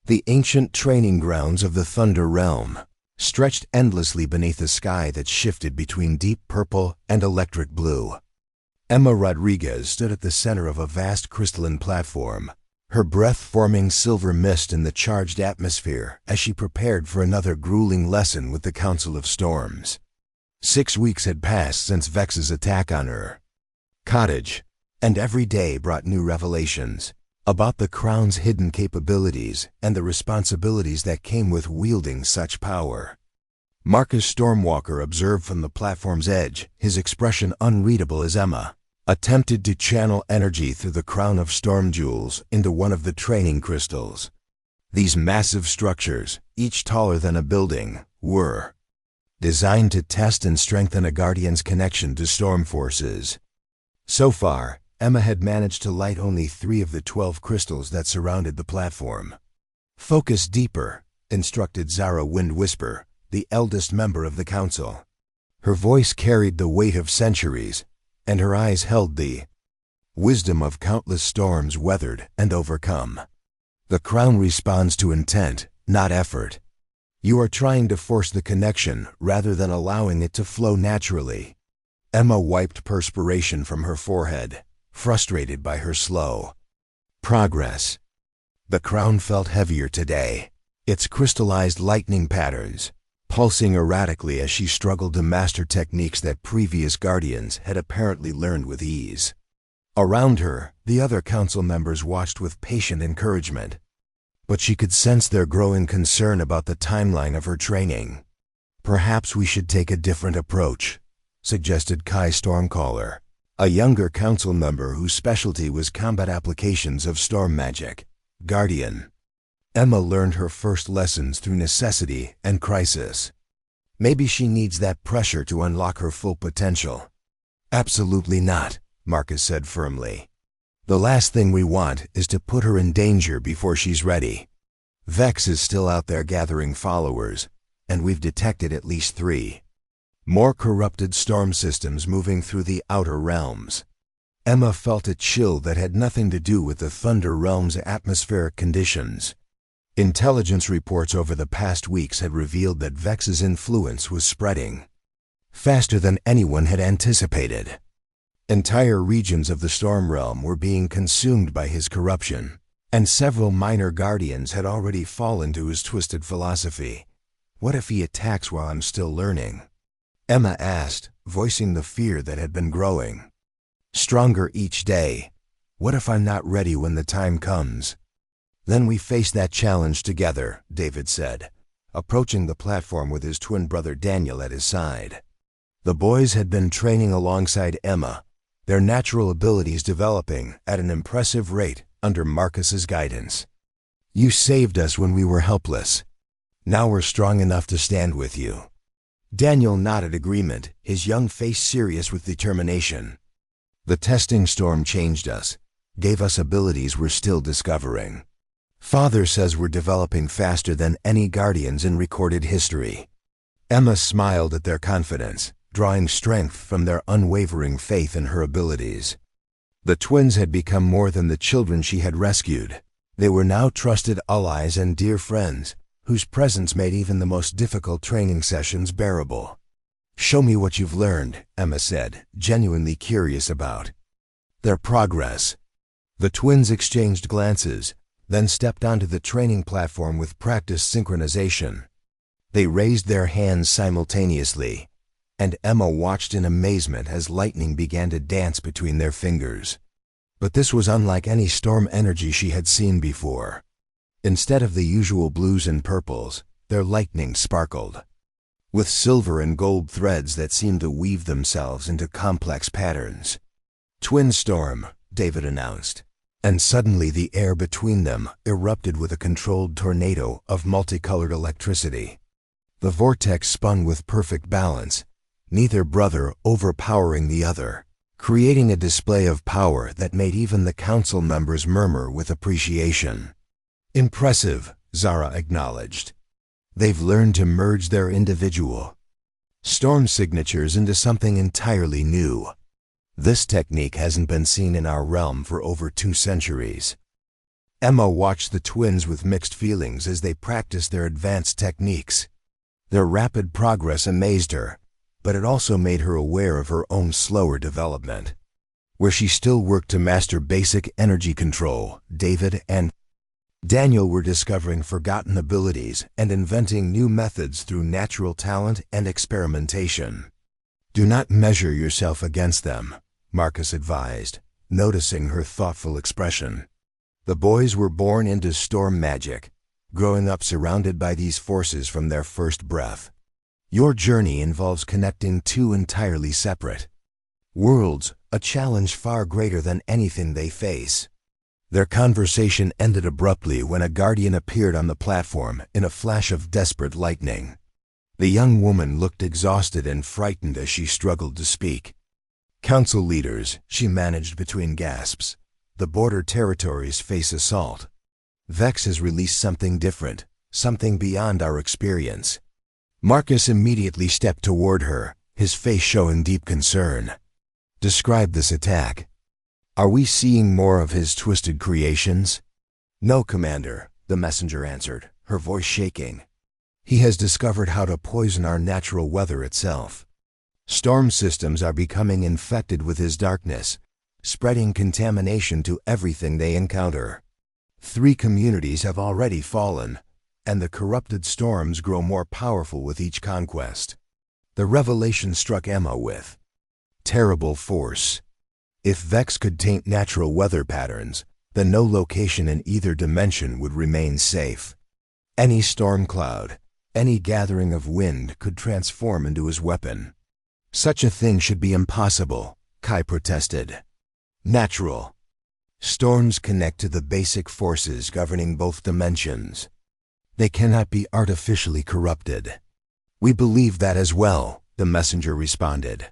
Speaker 1: The ancient training grounds of the Thunder Realm stretched endlessly beneath a sky that shifted between deep purple and electric blue. Emma Rodriguez stood at the center of a vast crystalline platform, her breath forming silver mist in the charged atmosphere as she prepared for another grueling lesson with the Council of Storms. 6 weeks had passed since Vex's attack on her cottage, and every day brought new revelations about the Crown's hidden capabilities and the responsibilities that came with wielding such power. Marcus Stormwalker observed from the platform's edge, his expression unreadable as Emma attempted to channel energy through the crown of storm jewels into one of the training crystals. These massive structures, each taller than a building, were designed to test and strengthen a guardian's connection to storm forces. So far, Emma had managed to light only 3 of the 12 crystals that surrounded the platform. "Focus deeper," instructed Zara Wind Whisper, the eldest member of the council. Her voice carried the weight of centuries, and her eyes held the wisdom of countless storms weathered and overcome. "The Crown responds to intent, not effort. You are trying to force the connection rather than allowing it to flow naturally." Emma wiped perspiration from her forehead, frustrated by her slow progress. The Crown felt heavier today, its crystallized lightning patterns pulsing erratically as she struggled to master techniques that previous guardians had apparently learned with ease. Around her, the other council members watched with patient encouragement, but she could sense their growing concern about the timeline of her training. "Perhaps we should take a different approach," suggested Kai Stormcaller, a younger council member whose specialty was combat applications of storm magic. Guardian. Emma learned her first lessons through necessity and crisis. Maybe she needs that pressure to unlock her full potential. "Absolutely not," Marcus said firmly. "The last thing we want is to put her in danger before she's ready. Vex is still out there gathering followers, and we've detected at least 3 more corrupted storm systems moving through the outer realms." Emma felt a chill that had nothing to do with the Thunder Realm's atmospheric conditions. Intelligence reports over the past weeks had revealed that Vex's influence was spreading faster than anyone had anticipated. Entire regions of the Storm Realm were being consumed by his corruption, and several minor guardians had already fallen to his twisted philosophy. "What if he attacks while I'm still learning?" Emma asked, voicing the fear that had been growing stronger each day. "What if I'm not ready when the time comes?" "Then we face that challenge together," David said, approaching the platform with his twin brother Daniel at his side. The boys had been training alongside Emma, their natural abilities developing at an impressive rate under Marcus's guidance. "You saved us when we were helpless. Now we're strong enough to stand with you." Daniel nodded agreement, his young face serious with determination. "The testing storm changed us, gave us abilities we're still discovering. Father says we're developing faster than any guardians in recorded history." Emma smiled at their confidence, drawing strength from their unwavering faith in her abilities. The twins had become more than the children she had rescued. They were now trusted allies and dear friends, whose presence made even the most difficult training sessions bearable. "Show me what you've learned," Emma said, genuinely curious about their progress. The twins exchanged glances, then stepped onto the training platform with practiced synchronization. They raised their hands simultaneously, and Emma watched in amazement as lightning began to dance between their fingers. But this was unlike any storm energy she had seen before. Instead of the usual blues and purples, their lightning sparkled with silver and gold threads that seemed to weave themselves into complex patterns. "Twin storm," David announced, and suddenly the air between them erupted with a controlled tornado of multicolored electricity. The vortex spun with perfect balance, neither brother overpowering the other, creating a display of power that made even the council members murmur with appreciation. "Impressive," Zara acknowledged. "They've learned to merge their individual storm signatures into something entirely new. This technique hasn't been seen in our realm for over 2 centuries." Emma watched the twins with mixed feelings as they practiced their advanced techniques. Their rapid progress amazed her, but it also made her aware of her own slower development. where she still worked to master basic energy control. David and Daniel were discovering forgotten abilities and inventing new methods through natural talent and experimentation. Do not measure yourself against them, Marcus advised, noticing her thoughtful expression. The boys were born into storm magic, growing up surrounded by these forces from their first breath. Your journey involves connecting two entirely separate worlds, a challenge far greater than anything they face. Their conversation ended abruptly when a guardian appeared on the platform in a flash of desperate lightning. The young woman looked exhausted and frightened as she struggled to speak. Council leaders, she managed between gasps. The border territories face assault. Vex has released something different, something beyond our experience. Marcus immediately stepped toward her, his face showing deep concern. Describe this attack. Are we seeing more of his twisted creations? No, Commander, the messenger answered, her voice shaking. He has discovered how to poison our natural weather itself. Storm systems are becoming infected with his darkness, spreading contamination to everything they encounter. 3 communities have already fallen, and the corrupted storms grow more powerful with each conquest. The revelation struck Emma with terrible force. If Vex could taint natural weather patterns, then no location in either dimension would remain safe. Any storm cloud, any gathering of wind could transform into his weapon. Such a thing should be impossible, Kai protested. Natural. Storms connect to the basic forces governing both dimensions. They cannot be artificially corrupted. We believe that as well, the messenger responded.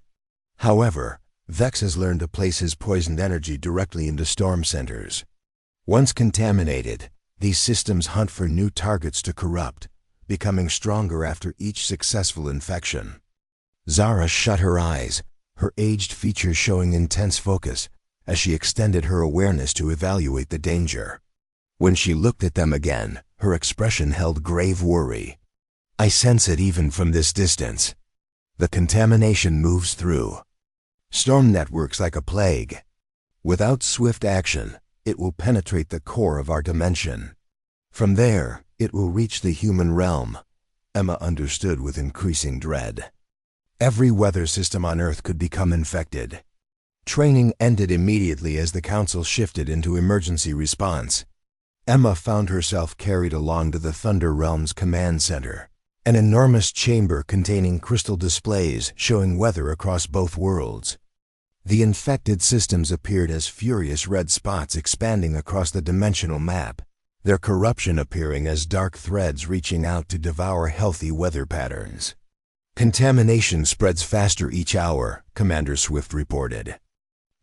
Speaker 1: However, Vex has learned to place his poisoned energy directly into storm centers. Once contaminated, these systems hunt for new targets to corrupt, becoming stronger after each successful infection. Zara shut her eyes, her aged features showing intense focus, as she extended her awareness to evaluate the danger. When she looked at them again, her expression held grave worry. I sense it even from this distance. The contamination moves through storm networks like a plague. Without swift action, it will penetrate the core of our dimension. From there, it will reach the human realm. Emma understood with increasing dread. Every weather system on Earth could become infected. Training ended immediately as the Council shifted into emergency response. Emma found herself carried along to the Thunder Realm's command center, an enormous chamber containing crystal displays showing weather across both worlds. The infected systems appeared as furious red spots expanding across the dimensional map, their corruption appearing as dark threads reaching out to devour healthy weather patterns. Contamination spreads faster each hour, Commander Swift reported.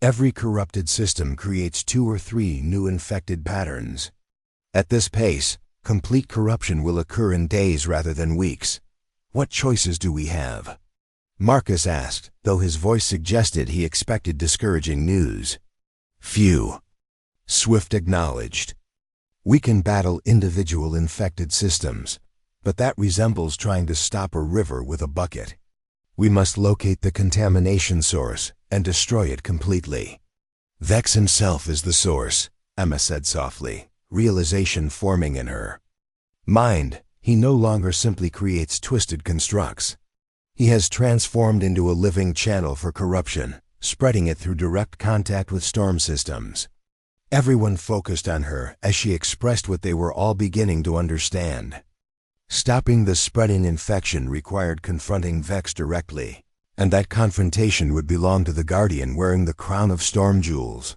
Speaker 1: Every corrupted system creates 2 or 3 new infected patterns. At this pace, complete corruption will occur in days rather than weeks. What choices do we have? Marcus asked, though his voice suggested he expected discouraging news. Few. Swift acknowledged. We can battle individual infected systems, but that resembles trying to stop a river with a bucket. We must locate the contamination source and destroy it completely. Vex himself is the source, Emma said softly, realization forming in her mind. He no longer simply creates twisted constructs. He has transformed into a living channel for corruption, spreading it through direct contact with storm systems. Everyone focused on her as she expressed what they were all beginning to understand. Stopping the spreading infection required confronting Vex directly, and that confrontation would belong to the Guardian wearing the crown of storm jewels.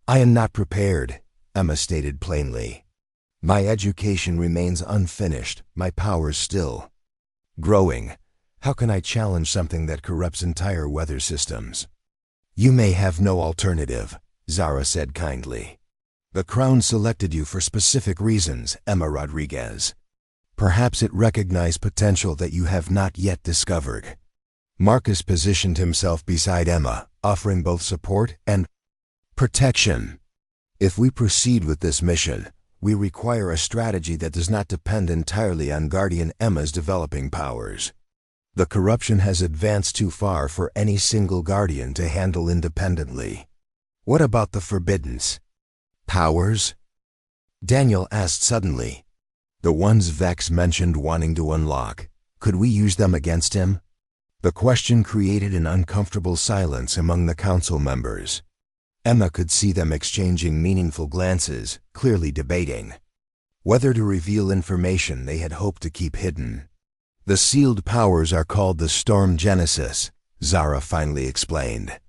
Speaker 1: I am not prepared, Emma stated plainly. My education remains unfinished, my powers still growing. How can I challenge something that corrupts entire weather systems? You may have no alternative, Zara said kindly. The crown selected you for specific reasons, Emma Rodriguez. Perhaps it recognized potential that you have not yet discovered. Marcus positioned himself beside Emma, offering both support and protection. If we proceed with this mission, we require a strategy that does not depend entirely on Guardian Emma's developing powers. The corruption has advanced too far for any single Guardian to handle independently. What about the forbiddens? Powers? Daniel asked suddenly. The ones Vex mentioned wanting to unlock. Could we use them against him? The question created an uncomfortable silence among the council members. Emma could see them exchanging meaningful glances, clearly debating whether to reveal information they had hoped to keep hidden. The sealed powers are called the Storm Genesis, Zara finally explained.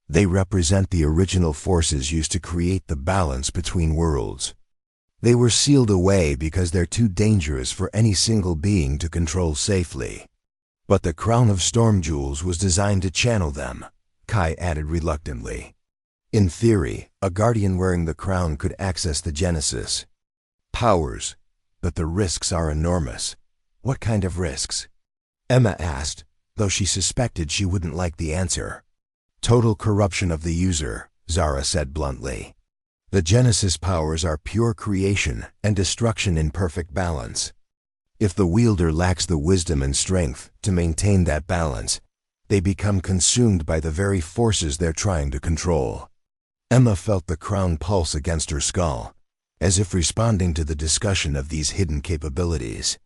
Speaker 1: They represent the original forces used to create the balance between worlds. They were sealed away because they're too dangerous for any single being to control safely. But the crown of storm jewels was designed to channel them, Kai added reluctantly. In theory, a guardian wearing the crown could access the Genesis powers, but the risks are enormous. What kind of risks? Emma asked, though she suspected she wouldn't like the answer. Total corruption of the user, Zara said bluntly. The Genesis powers are pure creation and destruction in perfect balance. If the wielder lacks the wisdom and strength to maintain that balance, they become consumed by the very forces they're trying to control. Emma felt the crown pulse against her skull, as if responding to the discussion of these hidden capabilities.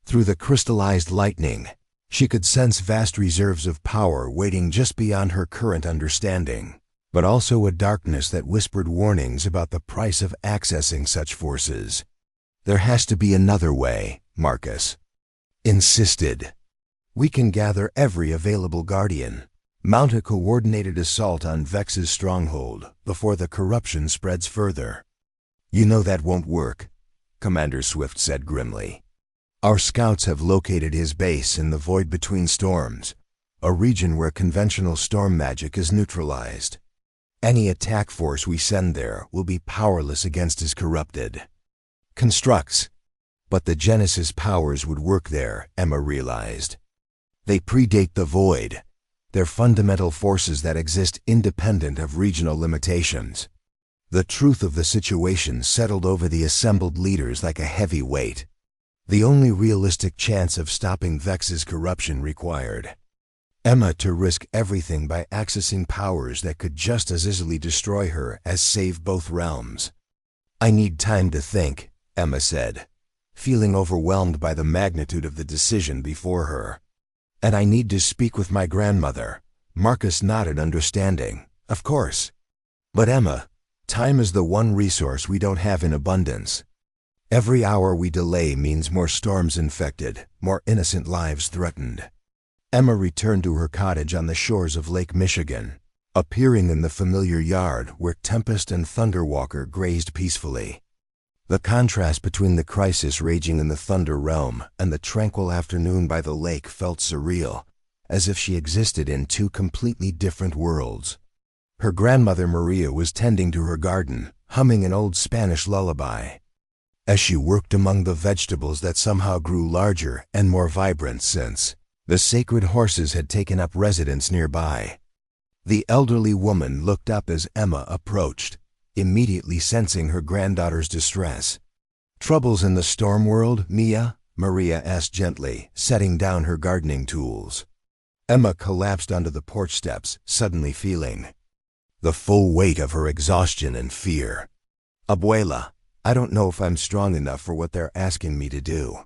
Speaker 1: Through the crystallized lightning, she could sense vast reserves of power waiting just beyond her current understanding, but also a darkness that whispered warnings about the price of accessing such forces. There has to be another way, Marcus insisted. We can gather every available guardian, mount a coordinated assault on Vex's stronghold before the corruption spreads further. You know that won't work, Commander Swift said grimly. Our scouts have located his base in the Void Between Storms, a region where conventional storm magic is neutralized. Any attack force we send there will be powerless against his corrupted constructs. But the Genesis powers would work there, Emma realized. They predate the Void. They're fundamental forces that exist independent of regional limitations. The truth of the situation settled over the assembled leaders like a heavy weight. The only realistic chance of stopping Vex's corruption required Emma to risk everything by accessing powers that could just as easily destroy her as save both realms. I need time to think, Emma said, feeling overwhelmed by the magnitude of the decision before her. And I need to speak with my grandmother. Marcus nodded, understanding. Of course. But Emma, time is the one resource we don't have in abundance. Every hour we delay means more storms infected, more innocent lives threatened. Emma returned to her cottage on the shores of Lake Michigan, appearing in the familiar yard where Tempest and Thunderwalker grazed peacefully. The contrast between the crisis raging in the Thunder realm and the tranquil afternoon by the lake felt surreal, as if she existed in two completely different worlds. Her grandmother Maria was tending to her garden, humming an old Spanish lullaby. As she worked among the vegetables that somehow grew larger and more vibrant since the sacred horses had taken up residence nearby. The elderly woman looked up as Emma approached, immediately sensing her granddaughter's distress. Troubles in the storm world, Mia? Maria asked gently, setting down her gardening tools. Emma collapsed onto the porch steps, suddenly feeling the full weight of her exhaustion and fear. Abuela, I don't know if I'm strong enough for what they're asking me to do.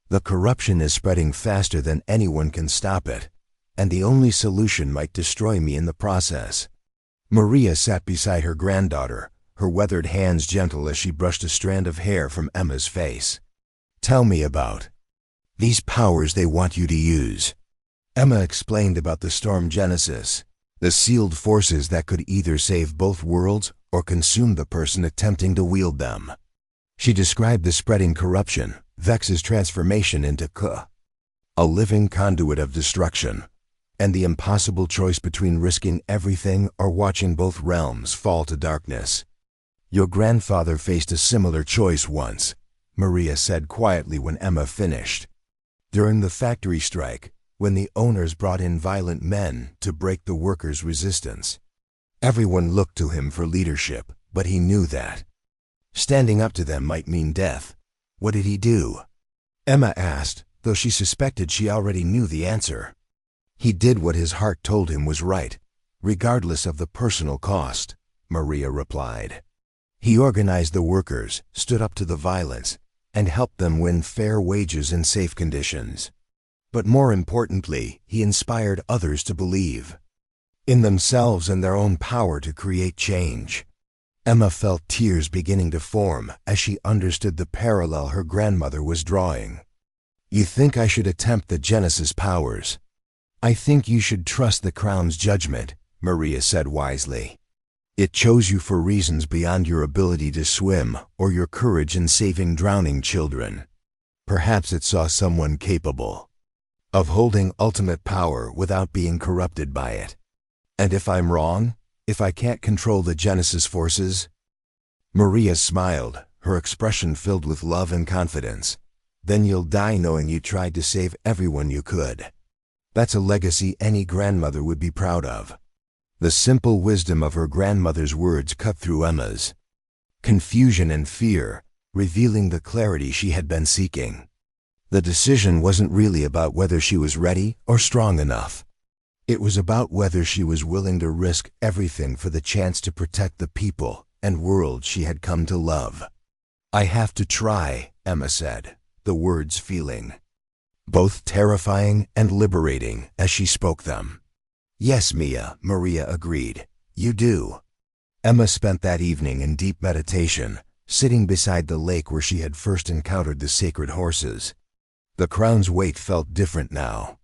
Speaker 1: The corruption is spreading faster than anyone can stop it, and the only solution might destroy me in the process. Maria sat beside her granddaughter, her weathered hands gentle as she brushed a strand of hair from Emma's face. Tell me about these powers they want you to use. Emma explained about the Storm Genesis, the sealed forces that could either save both worlds or consume the person attempting to wield them. She described the spreading corruption, Vex's transformation into a living conduit of destruction, and the impossible choice between risking everything or watching both realms fall to darkness. Your grandfather faced a similar choice once, Maria said quietly when Emma finished. During the factory strike, when the owners brought in violent men to break the workers' resistance. Everyone looked to him for leadership, but he knew that standing up to them might mean death. What did he do? Emma asked, though she suspected she already knew the answer. He did what his heart told him was right, regardless of the personal cost, Maria replied. He organized the workers, stood up to the violence, and helped them win fair wages and safe conditions. But more importantly, he inspired others to believe in themselves and their own power to create change. Emma felt tears beginning to form as she understood the parallel her grandmother was drawing. You think I should attempt the Genesis powers? I think you should trust the Crown's judgment, Maria said wisely. It chose you for reasons beyond your ability to swim or your courage in saving drowning children. Perhaps it saw someone capable of holding ultimate power without being corrupted by it. And if I'm wrong, if I can't control the Genesis forces? Maria smiled, her expression filled with love and confidence. Then you'll die knowing you tried to save everyone you could. That's a legacy any grandmother would be proud of. The simple wisdom of her grandmother's words cut through Emma's confusion and fear, revealing the clarity she had been seeking. The decision wasn't really about whether she was ready or strong enough. It was about whether she was willing to risk everything for the chance to protect the people and world she had come to love. I have to try, Emma said, the words feeling both terrifying and liberating as she spoke them. Yes, Mia, Maria agreed. You do. Emma spent that evening in deep meditation, sitting beside the lake where she had first encountered the sacred horses. The Crown's weight felt different now.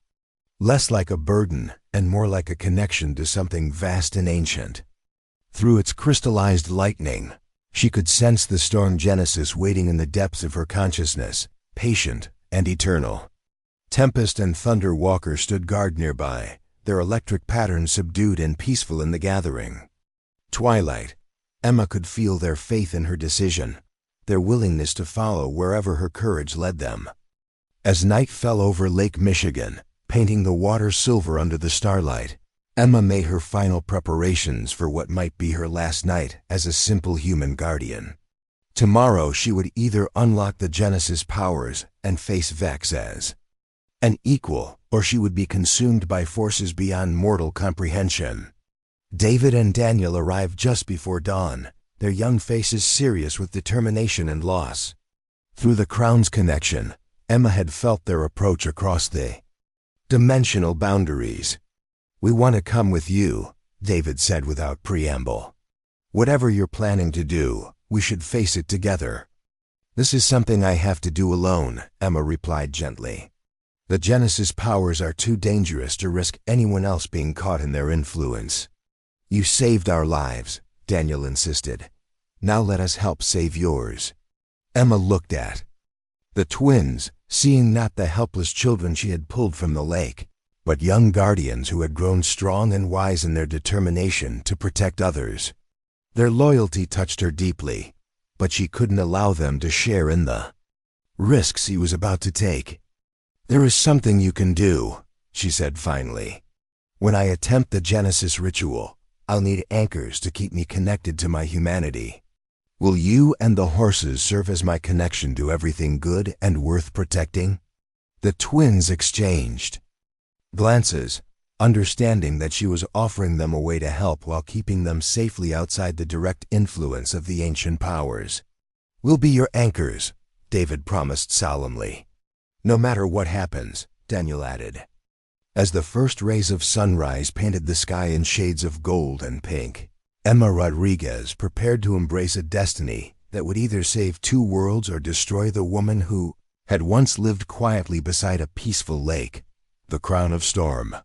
Speaker 1: Less like a burden and more like a connection to something vast and ancient. Through its crystallized lightning, she could sense the storm Genesis waiting in the depths of her consciousness, patient and eternal. Tempest and Thunder Walker stood guard nearby, their electric patterns subdued and peaceful in the gathering. Twilight, Emma could feel their faith in her decision, their willingness to follow wherever her courage led them. As night fell over Lake Michigan, painting the water silver under the starlight, Emma made her final preparations for what might be her last night as a simple human guardian. Tomorrow she would either unlock the Genesis powers and face Vex as an equal, or she would be consumed by forces beyond mortal comprehension. David and Daniel arrived just before dawn, their young faces serious with determination and loss. Through the Crown's connection, Emma had felt their approach across the dimensional boundaries. We want to come with you, David said without preamble. Whatever you're planning to do, we should face it together. This is something I have to do alone, Emma replied gently. The Genesis powers are too dangerous to risk anyone else being caught in their influence. You saved our lives, Daniel insisted. Now let us help save yours. Emma looked at the twins, seeing not the helpless children she had pulled from the lake, but young guardians who had grown strong and wise in their determination to protect others. Their loyalty touched her deeply, but she couldn't allow them to share in the risks he was about to take. There is something you can do, she said finally. When I attempt the Genesis ritual, I'll need anchors to keep me connected to my humanity. Will you and the horses serve as my connection to everything good and worth protecting? The twins exchanged glances, understanding that she was offering them a way to help while keeping them safely outside the direct influence of the ancient powers. We'll be your anchors, David promised solemnly. No matter what happens, Daniel added. As the first rays of sunrise painted the sky in shades of gold and pink, Emma Rodriguez prepared to embrace a destiny that would either save two worlds or destroy the woman who had once lived quietly beside a peaceful lake, the Crown of Storm.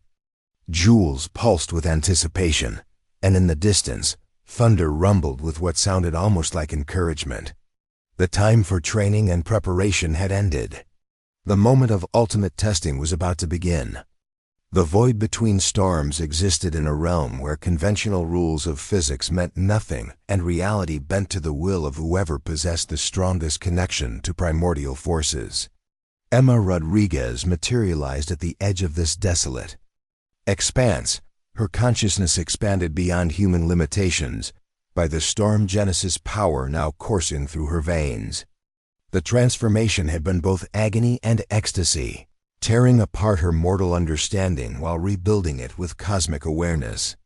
Speaker 1: Jewels pulsed with anticipation, and in the distance, thunder rumbled with what sounded almost like encouragement. The time for training and preparation had ended. The moment of ultimate testing was about to begin. The void between storms existed in a realm where conventional rules of physics meant nothing and reality bent to the will of whoever possessed the strongest connection to primordial forces. Emma Rodriguez materialized at the edge of this desolate expanse, her consciousness expanded beyond human limitations by the storm Genesis power now coursing through her veins. The transformation had been both agony and ecstasy, tearing apart her mortal understanding while rebuilding it with cosmic awareness.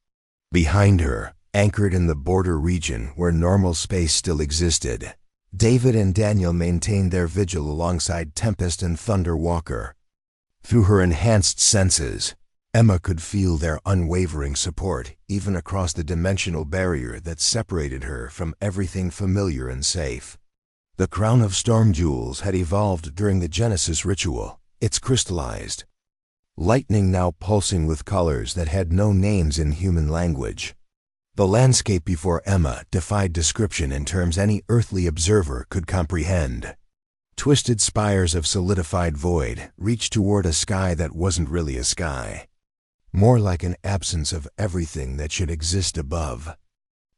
Speaker 1: Behind her, Anchored in the border region where normal space still existed, David and Daniel maintained their vigil alongside Tempest and Thunder Walker. Through her enhanced senses, Emma could feel their unwavering support even across the dimensional barrier that separated her from everything familiar and safe. The crown of storm jewels had evolved during the Genesis ritual. It's crystallized. Lightning now pulsing with colors that had no names in human language. The landscape before Emma defied description in terms any earthly observer could comprehend. Twisted spires of solidified void reached toward a sky that wasn't really a sky. More like an absence of everything that should exist above.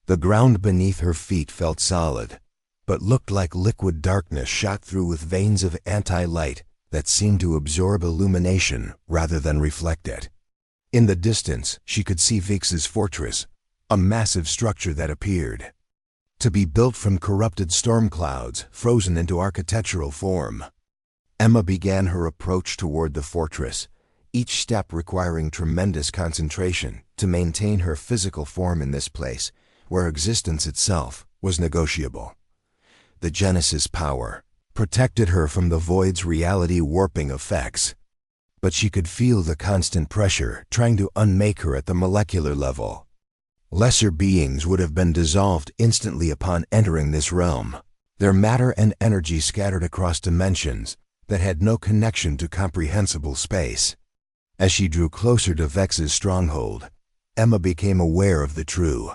Speaker 1: The ground beneath her feet felt solid, but looked like liquid darkness shot through with veins of anti-light that seemed to absorb illumination rather than reflect it. In the distance, she could see Vix's fortress, a massive structure that appeared to be built from corrupted storm clouds frozen into architectural form. Emma began her approach toward the fortress, each step requiring tremendous concentration to maintain her physical form in this place where existence itself was negotiable. The Genesis power protected her from the void's reality warping effects, but she could feel the constant pressure trying to unmake her at the molecular level. Lesser beings would have been dissolved instantly upon entering this realm, their matter and energy scattered across dimensions that had no connection to comprehensible space. As she drew closer to Vex's stronghold, Emma became aware of the true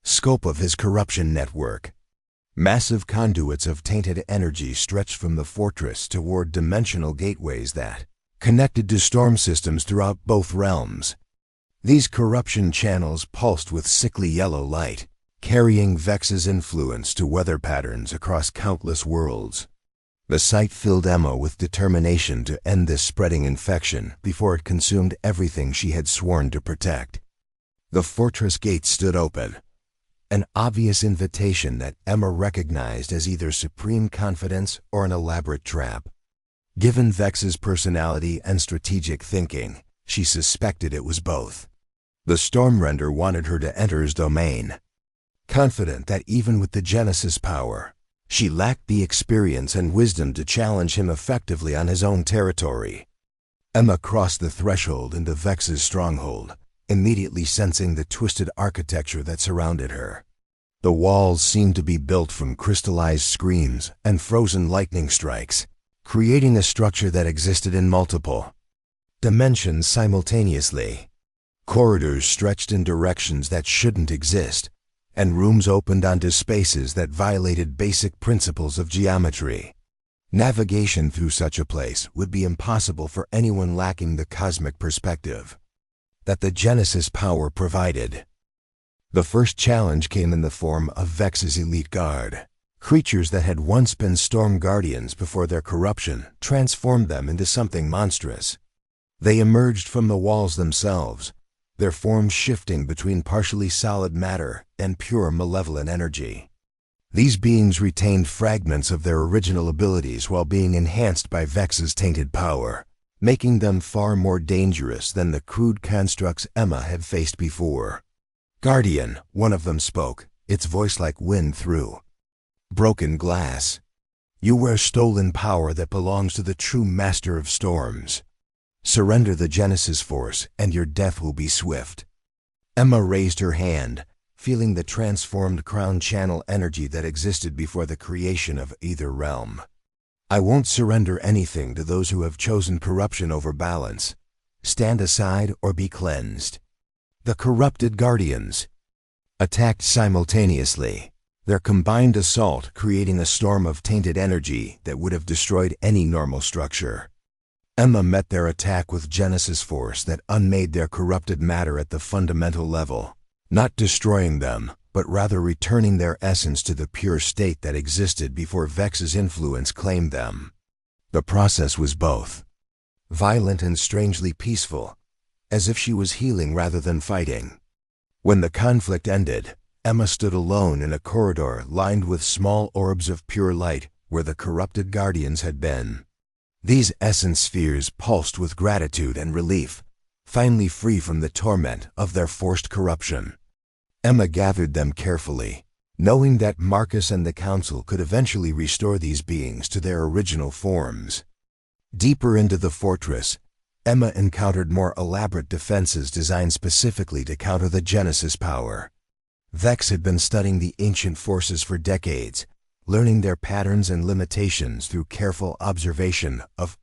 Speaker 1: scope of his corruption network. Massive conduits of tainted energy stretched from the fortress toward dimensional gateways that connected to storm systems throughout both realms. These corruption channels pulsed with sickly yellow light, carrying Vex's influence to weather patterns across countless worlds. The sight filled Emma with determination to end this spreading infection before it consumed everything she had sworn to protect. The fortress gates stood open, an obvious invitation that Emma recognized as either supreme confidence or an elaborate trap. Given Vex's personality and strategic thinking, she suspected it was both. The Stormrender wanted her to enter his domain, confident that even with the Genesis power, she lacked the experience and wisdom to challenge him effectively on his own territory. Emma crossed the threshold into Vex's stronghold, immediately sensing the twisted architecture that surrounded her. The walls seemed to be built from crystallized screams and frozen lightning strikes, creating a structure that existed in multiple dimensions simultaneously. Corridors stretched in directions that shouldn't exist, and rooms opened onto spaces that violated basic principles of geometry. Navigation through such a place would be impossible for anyone lacking the cosmic perspective that the Genesis power provided. The first challenge came in the form of Vex's elite guard, creatures that had once been storm guardians before their corruption transformed them into something monstrous. They emerged from the walls themselves, their forms shifting between partially solid matter and pure malevolent energy. These beings retained fragments of their original abilities while being enhanced by Vex's tainted power, making them far more dangerous than the crude constructs Emma had faced before. "Guardian," one of them spoke, its voice like wind through broken glass. "You wear stolen power that belongs to the true master of storms. Surrender the Genesis force, and your death will be swift." Emma raised her hand, feeling the transformed crown channel energy that existed before the creation of either realm. "I won't surrender anything to those who have chosen corruption over balance. Stand aside or be cleansed." The corrupted guardians attacked simultaneously, their combined assault creating a storm of tainted energy that would have destroyed any normal structure. Emma met their attack with Genesis force that unmade their corrupted matter at the fundamental level, not destroying them, but rather returning their essence to the pure state that existed before Vex's influence claimed them. The process was both violent and strangely peaceful, as if she was healing rather than fighting. When the conflict ended, Emma stood alone in a corridor lined with small orbs of pure light where the corrupted guardians had been. These essence spheres pulsed with gratitude and relief, finally free from the torment of their forced corruption. Emma gathered them carefully, knowing that Marcus and the Council could eventually restore these beings to their original forms. Deeper into the fortress, Emma encountered more elaborate defenses designed specifically to counter the Genesis power. Vex had been studying the ancient forces for decades, learning their patterns and limitations through careful observation of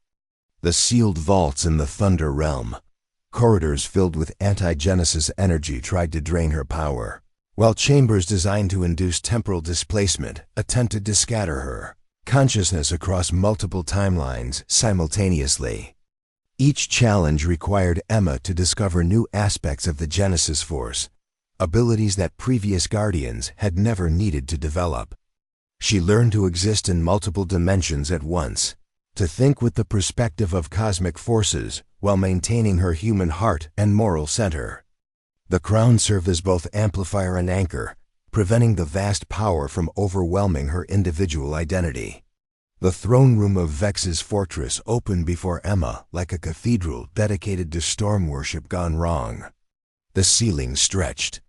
Speaker 1: the sealed vaults in the Thunder Realm. Corridors filled with anti-Genesis energy tried to drain her power, while chambers designed to induce temporal displacement attempted to scatter her consciousness across multiple timelines simultaneously. Each challenge required Emma to discover new aspects of the Genesis Force, abilities that previous Guardians had never needed to develop. She learned to exist in multiple dimensions at once, to think with the perspective of cosmic forces while maintaining her human heart and moral center. The crown served as both amplifier and anchor, preventing the vast power from overwhelming her individual identity. The throne room of Vex's fortress opened before Emma like a cathedral dedicated to storm worship gone wrong. The ceiling stretched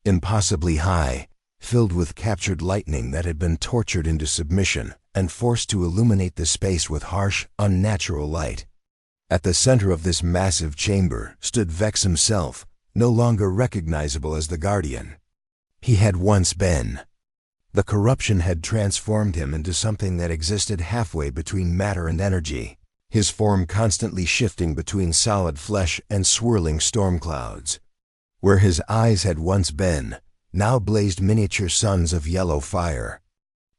Speaker 1: impossibly high, filled with captured lightning that had been tortured into submission and forced to illuminate the space with harsh, unnatural light. At the center of this massive chamber stood Vex himself, no longer recognizable as the Guardian he had once been. The corruption had transformed him into something that existed halfway between matter and energy, his form constantly shifting between solid flesh and swirling storm clouds. Where his eyes had once been, now blazed miniature suns of yellow fire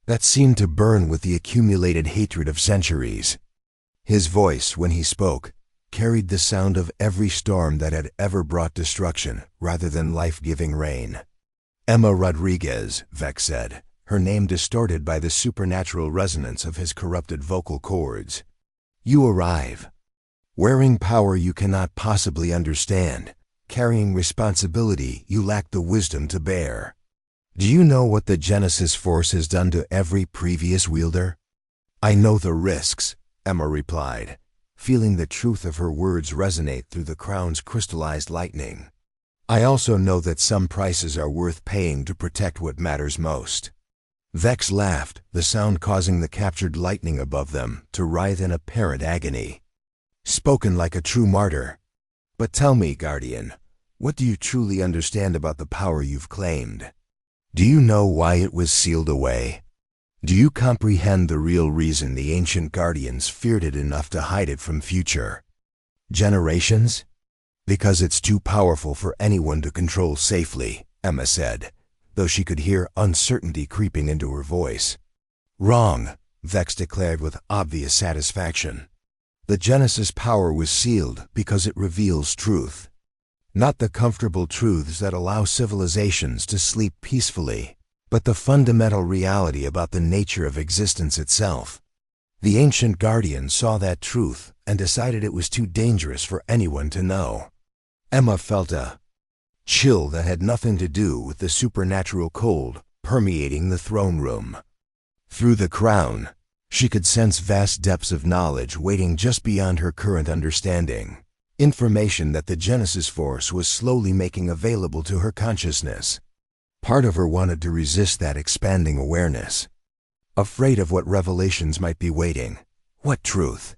Speaker 1: that seemed to burn with the accumulated hatred of centuries. His voice, when he spoke, carried the sound of every storm that had ever brought destruction rather than life-giving rain. "Emma Rodriguez," Vex said, her name distorted by the supernatural resonance of his corrupted vocal cords. "You arrive, wearing power you cannot possibly understand, carrying responsibility you lack the wisdom to bear. Do you know what the Genesis Force has done to every previous wielder?" "I know the risks," Emma replied, feeling the truth of her words resonate through the crown's crystallized lightning. "I also know that some prices are worth paying to protect what matters most." Vex laughed, the sound causing the captured lightning above them to writhe in apparent agony. "Spoken like a true martyr. But tell me, Guardian, what do you truly understand about the power you've claimed? Do you know why it was sealed away? Do you comprehend the real reason the ancient Guardians feared it enough to hide it from future generations?" "Because it's too powerful for anyone to control safely," Emma said, though she could hear uncertainty creeping into her voice. "Wrong," Vex declared with obvious satisfaction. "The Genesis power was sealed because it reveals truth. Not the comfortable truths that allow civilizations to sleep peacefully, but the fundamental reality about the nature of existence itself. The ancient Guardian saw that truth and decided it was too dangerous for anyone to know." Emma felt a chill that had nothing to do with the supernatural cold permeating the throne room. Through the crown, she could sense vast depths of knowledge waiting just beyond her current understanding, information that the Genesis Force was slowly making available to her consciousness. Part of her wanted to resist that expanding awareness, afraid of what revelations might be waiting. "What truth?"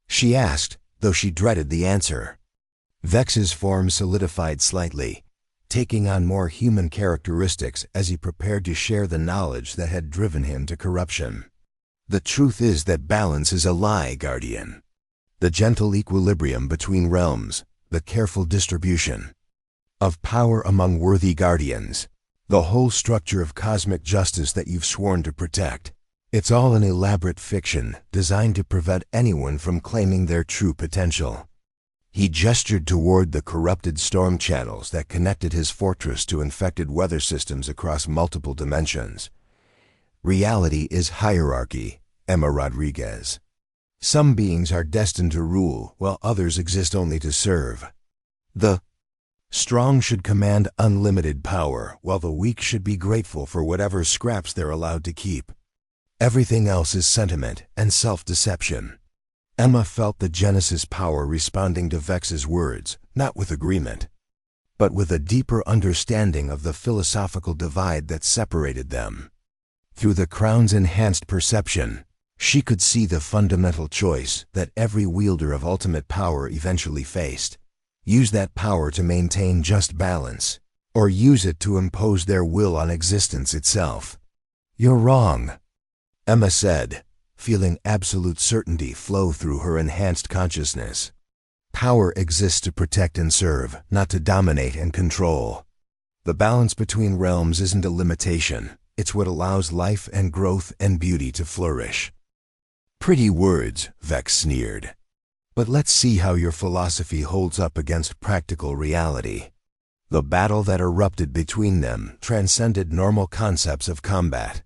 Speaker 1: she asked, though she dreaded the answer. Vex's form solidified slightly, taking on more human characteristics as he prepared to share the knowledge that had driven him to corruption. "The truth is that balance is a lie, Guardian. The gentle equilibrium between realms, the careful distribution of power among worthy Guardians, the whole structure of cosmic justice that you've sworn to protect. It's all an elaborate fiction designed to prevent anyone from claiming their true potential." He gestured toward the corrupted storm channels that connected his fortress to infected weather systems across multiple dimensions. "Reality is hierarchy, Emma Rodriguez. Some beings are destined to rule, while others exist only to serve. The strong should command unlimited power, while the weak should be grateful for whatever scraps they're allowed to keep. Everything else is sentiment and self-deception." Emma felt the Genesis power responding to Vex's words, not with agreement, but with a deeper understanding of the philosophical divide that separated them. Through the crown's enhanced perception, she could see the fundamental choice that every wielder of ultimate power eventually faced. Use that power to maintain just balance, or use it to impose their will on existence itself. "You're wrong," Emma said, feeling absolute certainty flow through her enhanced consciousness. Power exists to protect and serve, not to dominate and control. The balance between realms isn't a limitation. It's what allows life and growth and beauty to flourish. "Pretty words," Vex sneered. "But let's see how your philosophy holds up against practical reality." The battle that erupted between them transcended normal concepts of combat.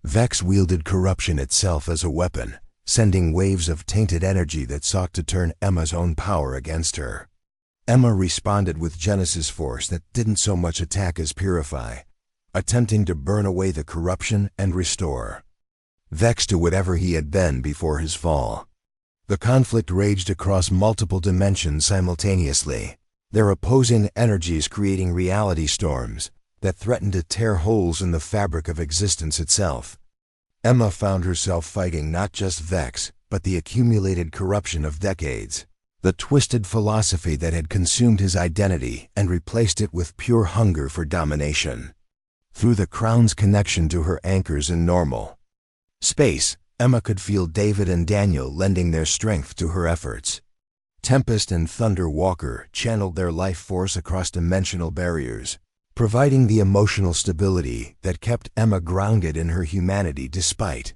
Speaker 1: Vex wielded corruption itself as a weapon, sending waves of tainted energy that sought to turn Emma's own power against her. Emma responded with Genesis force that didn't so much attack as purify, attempting to burn away the corruption and restore Vex to whatever he had been before his fall. The conflict raged across multiple dimensions simultaneously, their opposing energies creating reality storms that threatened to tear holes in the fabric of existence itself. Emma found herself fighting not just Vex, but the accumulated corruption of decades, the twisted philosophy that had consumed his identity and replaced it with pure hunger for domination. Through the crown's connection to her anchors in normal space, Emma could feel David and Daniel lending their strength to her efforts. Tempest and Thunder Walker channeled their life force across dimensional barriers, providing the emotional stability that kept Emma grounded in her humanity despite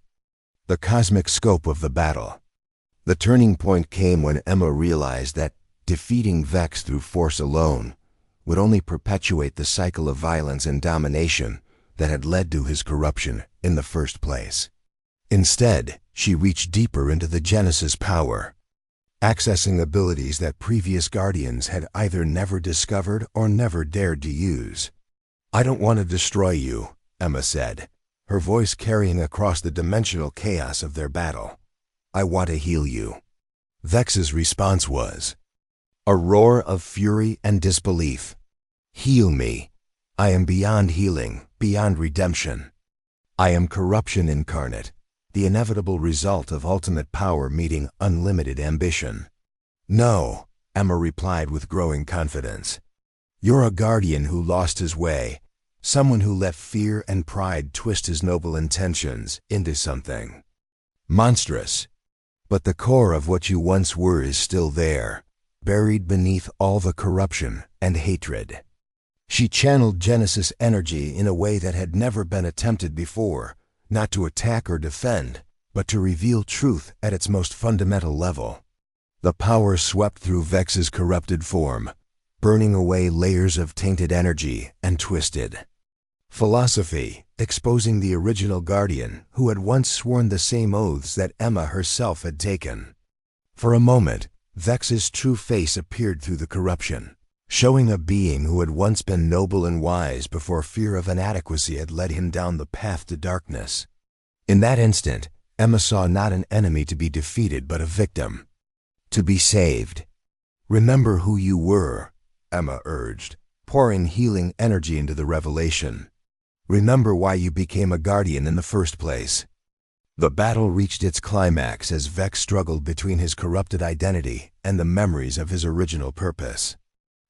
Speaker 1: the cosmic scope of the battle. The turning point came when Emma realized that defeating Vex through force alone would only perpetuate the cycle of violence and domination that had led to his corruption in the first place. Instead, she reached deeper into the Genesis power, accessing abilities that previous guardians had either never discovered or never dared to use. "I don't want to destroy you," Emma said, her voice carrying across the dimensional chaos of their battle. "I want to heal you." Vex's response was a roar of fury and disbelief. "Heal me. I am beyond healing, beyond redemption. I am corruption incarnate, the inevitable result of ultimate power meeting unlimited ambition." "No," Emma replied with growing confidence. "You're a guardian who lost his way, someone who let fear and pride twist his noble intentions into something monstrous. But the core of what you once were is still there, buried beneath all the corruption and hatred." She channeled Genesis energy in a way that had never been attempted before, not to attack or defend, but to reveal truth at its most fundamental level. The power swept through Vex's corrupted form, burning away layers of tainted energy and twisted philosophy, exposing the original guardian who had once sworn the same oaths that Emma herself had taken. For a moment, Vex's true face appeared through the corruption, showing a being who had once been noble and wise before fear of inadequacy had led him down the path to darkness. In that instant, Emma saw not an enemy to be defeated but a victim to be saved. "Remember who you were," Emma urged, pouring healing energy into the revelation. "Remember why you became a guardian in the first place." The battle reached its climax as Vex struggled between his corrupted identity and the memories of his original purpose.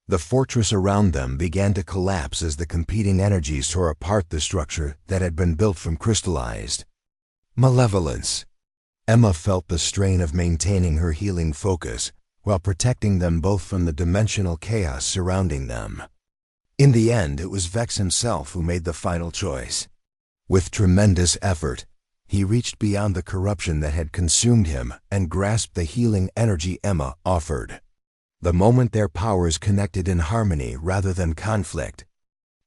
Speaker 1: The fortress around them began to collapse as the competing energies tore apart the structure that had been built from crystallized malevolence. Emma felt the strain of maintaining her healing focus while protecting them both from the dimensional chaos surrounding them. In the end, it was Vex himself who made the final choice. With tremendous effort, he reached beyond the corruption that had consumed him and grasped the healing energy Emma offered. The moment their powers connected in harmony rather than conflict,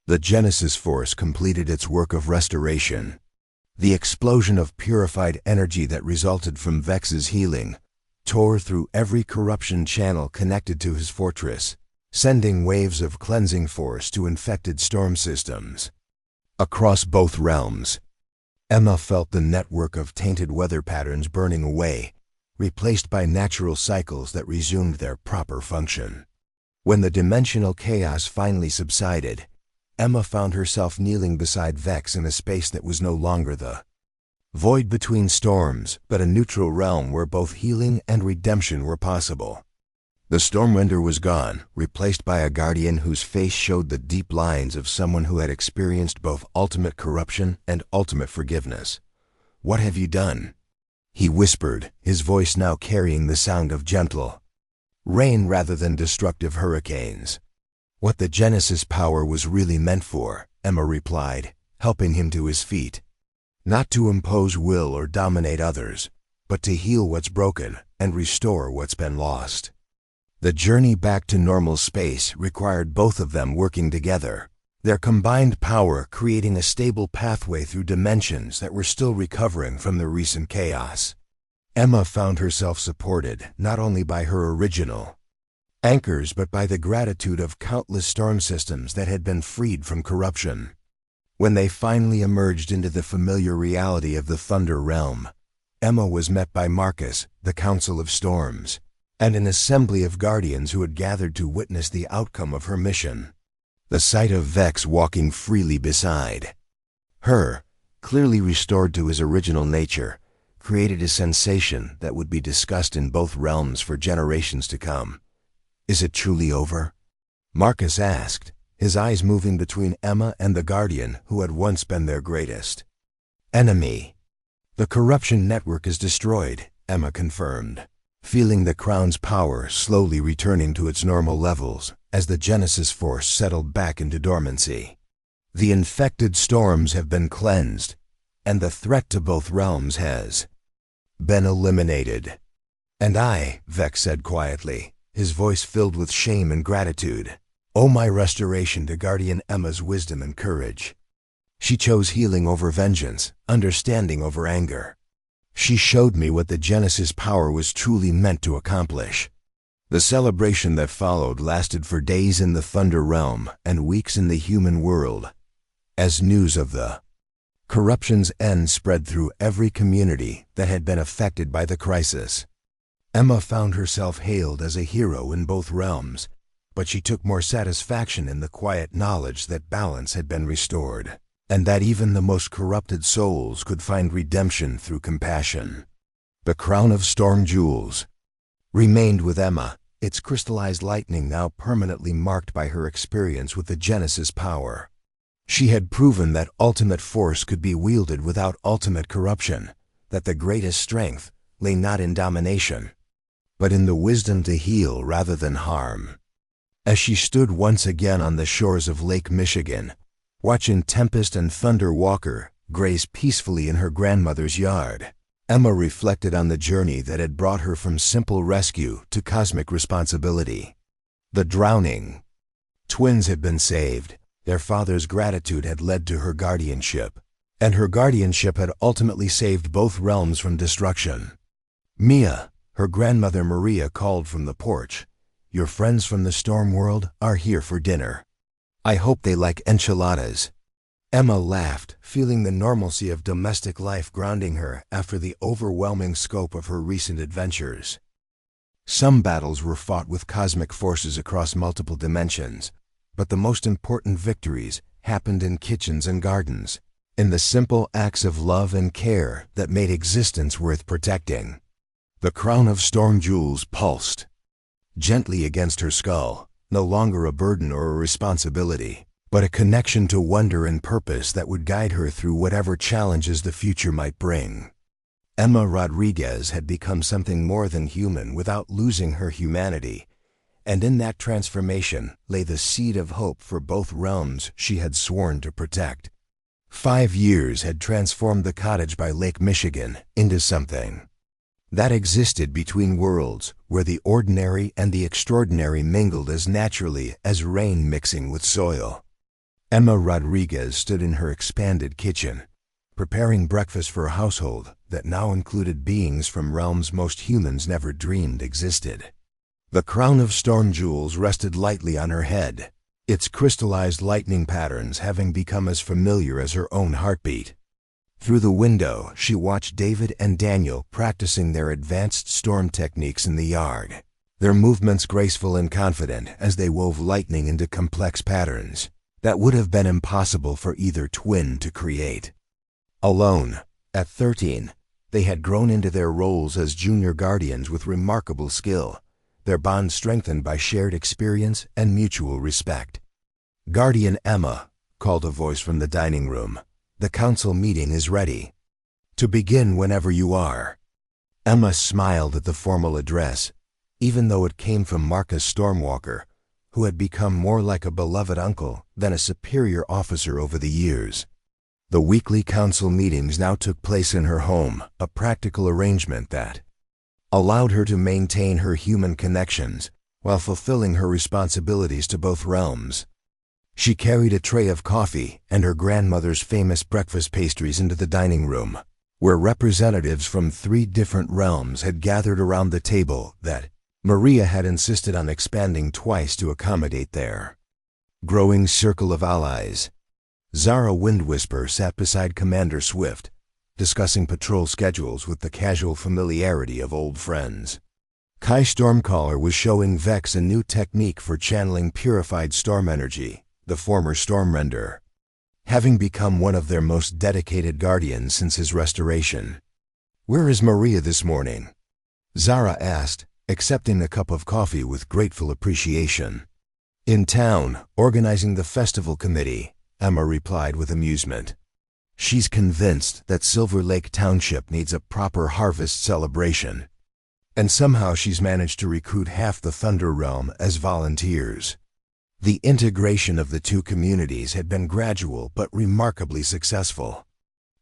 Speaker 1: the Genesis force completed its work of restoration. The explosion of purified energy that resulted from Vex's healing tore through every corruption channel connected to his fortress, sending waves of cleansing force to infected storm systems. Across both realms, Emma felt the network of tainted weather patterns burning away, replaced by natural cycles that resumed their proper function. When the dimensional chaos finally subsided, Emma found herself kneeling beside Vex in a space that was no longer the void between storms, but a neutral realm where both healing and redemption were possible. The Stormwinder was gone, replaced by a guardian whose face showed the deep lines of someone who had experienced both ultimate corruption and ultimate forgiveness. "What have you done?" he whispered, his voice now carrying the sound of gentle rain rather than destructive hurricanes. "What the Genesis power was really meant for," Emma replied, helping him to his feet. "Not to impose will or dominate others, but to heal what's broken and restore what's been lost." The journey back to normal space required both of them working together, their combined power creating a stable pathway through dimensions that were still recovering from the recent chaos. Emma found herself supported not only by her original anchors but by the gratitude of countless storm systems that had been freed from corruption. When they finally emerged into the familiar reality of the Thunder Realm, Emma was met by Marcus, the Council of Storms, and an assembly of guardians who had gathered to witness the outcome of her mission. The sight of Vex walking freely beside her, clearly restored to his original nature, created a sensation that would be discussed in both realms for generations to come. "Is it truly over?" Marcus asked, his eyes moving between Emma and the guardian who had once been their greatest enemy. "The corruption network is destroyed," Emma confirmed, feeling the crown's power slowly returning to its normal levels as the Genesis force settled back into dormancy. "The infected storms have been cleansed, and the threat to both realms has been eliminated." "And I," Vex said quietly, his voice filled with shame and gratitude, "owe my restoration to Guardian Emma's wisdom and courage. She chose healing over vengeance, understanding over anger. She showed me what the Genesis power was truly meant to accomplish." The celebration that followed lasted for days in the Thunder Realm and weeks in the human world, as news of the corruption's end spread through every community that had been affected by the crisis. Emma found herself hailed as a hero in both realms, but she took more satisfaction in the quiet knowledge that balance had been restored, and that even the most corrupted souls could find redemption through compassion. The crown of storm jewels remained with Emma, its crystallized lightning now permanently marked by her experience with the Genesis power. She had proven that ultimate force could be wielded without ultimate corruption, that the greatest strength lay not in domination, but in the wisdom to heal rather than harm. As she stood once again on the shores of Lake Michigan, watching Tempest and Thunder Walker graze peacefully in her grandmother's yard, Emma reflected on the journey that had brought her from simple rescue to cosmic responsibility. The drowning twins had been saved, their father's gratitude had led to her guardianship, and her guardianship had ultimately saved both realms from destruction. "Mia," her grandmother Maria called from the porch, "your friends from the storm world are here for dinner. I hope they like enchiladas." Emma laughed, feeling the normalcy of domestic life grounding her after the overwhelming scope of her recent adventures. Some battles were fought with cosmic forces across multiple dimensions, but the most important victories happened in kitchens and gardens, in the simple acts of love and care that made existence worth protecting. The crown of storm jewels pulsed gently against her skull, no longer a burden or a responsibility, but a connection to wonder and purpose that would guide her through whatever challenges the future might bring. Emma Rodriguez had become something more than human without losing her humanity, and in that transformation lay the seed of hope for both realms she had sworn to protect. 5 years had transformed the cottage by Lake Michigan into something that existed between worlds, where the ordinary and the extraordinary mingled as naturally as rain mixing with soil. Emma Rodriguez stood in her expanded kitchen, preparing breakfast for a household that now included beings from realms most humans never dreamed existed. The crown of storm jewels rested lightly on her head, its crystallized lightning patterns having become as familiar as her own heartbeat. Through the window, she watched David and Daniel practicing their advanced storm techniques in the yard, their movements graceful and confident as they wove lightning into complex patterns that would have been impossible for either twin to create. Alone, at 13, they had grown into their roles as junior guardians with remarkable skill, their bond strengthened by shared experience and mutual respect. "Guardian Emma," called a voice from the dining room, "the council meeting is ready. To begin whenever you are." Emma smiled at the formal address, even though it came from Marcus Stormwalker, who had become more like a beloved uncle than a superior officer over the years. The weekly council meetings now took place in her home, a practical arrangement that allowed her to maintain her human connections while fulfilling her responsibilities to both realms. She carried a tray of coffee and her grandmother's famous breakfast pastries into the dining room, where representatives from 3 different realms had gathered around the table that Maria had insisted on expanding twice to accommodate their growing circle of allies. Zara Windwhisper sat beside Commander Swift, discussing patrol schedules with the casual familiarity of old friends. Kai Stormcaller was showing Vex a new technique for channeling purified storm energy, the former Stormrender, having become one of their most dedicated guardians since his restoration. "Where is Maria this morning?" Zara asked, accepting a cup of coffee with grateful appreciation. "In town, organizing the festival committee," Emma replied with amusement. "She's convinced that Silver Lake Township needs a proper harvest celebration, and somehow she's managed to recruit half the Thunder Realm as volunteers." The integration of the 2 communities had been gradual but remarkably successful.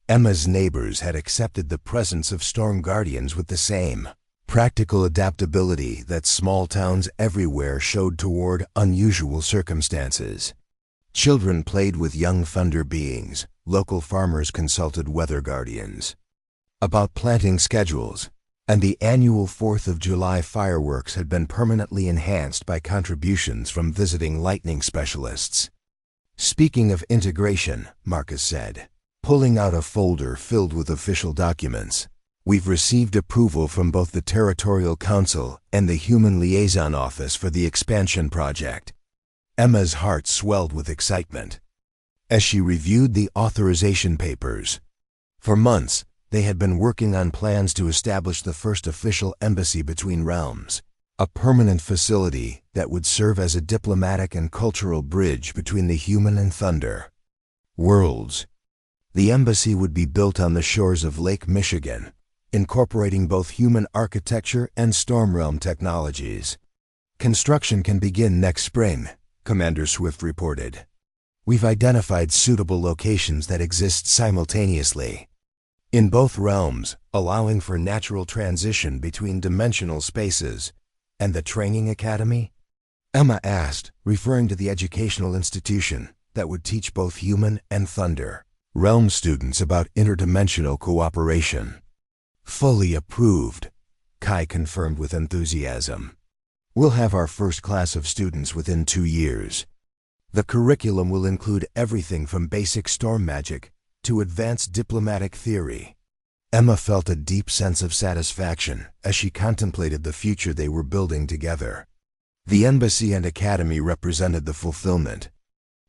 Speaker 1: Emma's neighbors had accepted the presence of storm guardians with the same practical adaptability that small towns everywhere showed toward unusual circumstances. Children played with young thunder beings, local farmers consulted weather guardians about planting schedules, and the annual 4th of July fireworks had been permanently enhanced by contributions from visiting lightning specialists. "Speaking of integration," Marcus said, pulling out a folder filled with official documents, "we've received approval from both the Territorial Council and the Human Liaison Office for the expansion project." Emma's heart swelled with excitement as she reviewed the authorization papers. For months, they had been working on plans to establish the first official embassy between realms, a permanent facility that would serve as a diplomatic and cultural bridge between the human and thunder worlds. The embassy would be built on the shores of Lake Michigan, incorporating both human architecture and storm realm technologies. "Construction can begin next spring," Commander Swift reported. "We've identified suitable locations that exist simultaneously in both realms, allowing for natural transition between dimensional spaces." "And the training academy?" Emma asked, referring to the educational institution that would teach both human and thunder realm students about interdimensional cooperation. "Fully approved," Kai confirmed with enthusiasm. "We'll have our first class of students within 2 years. The curriculum will include everything from basic storm magic to advanced diplomatic theory." Emma felt a deep sense of satisfaction as she contemplated the future they were building together. The embassy and academy represented the fulfillment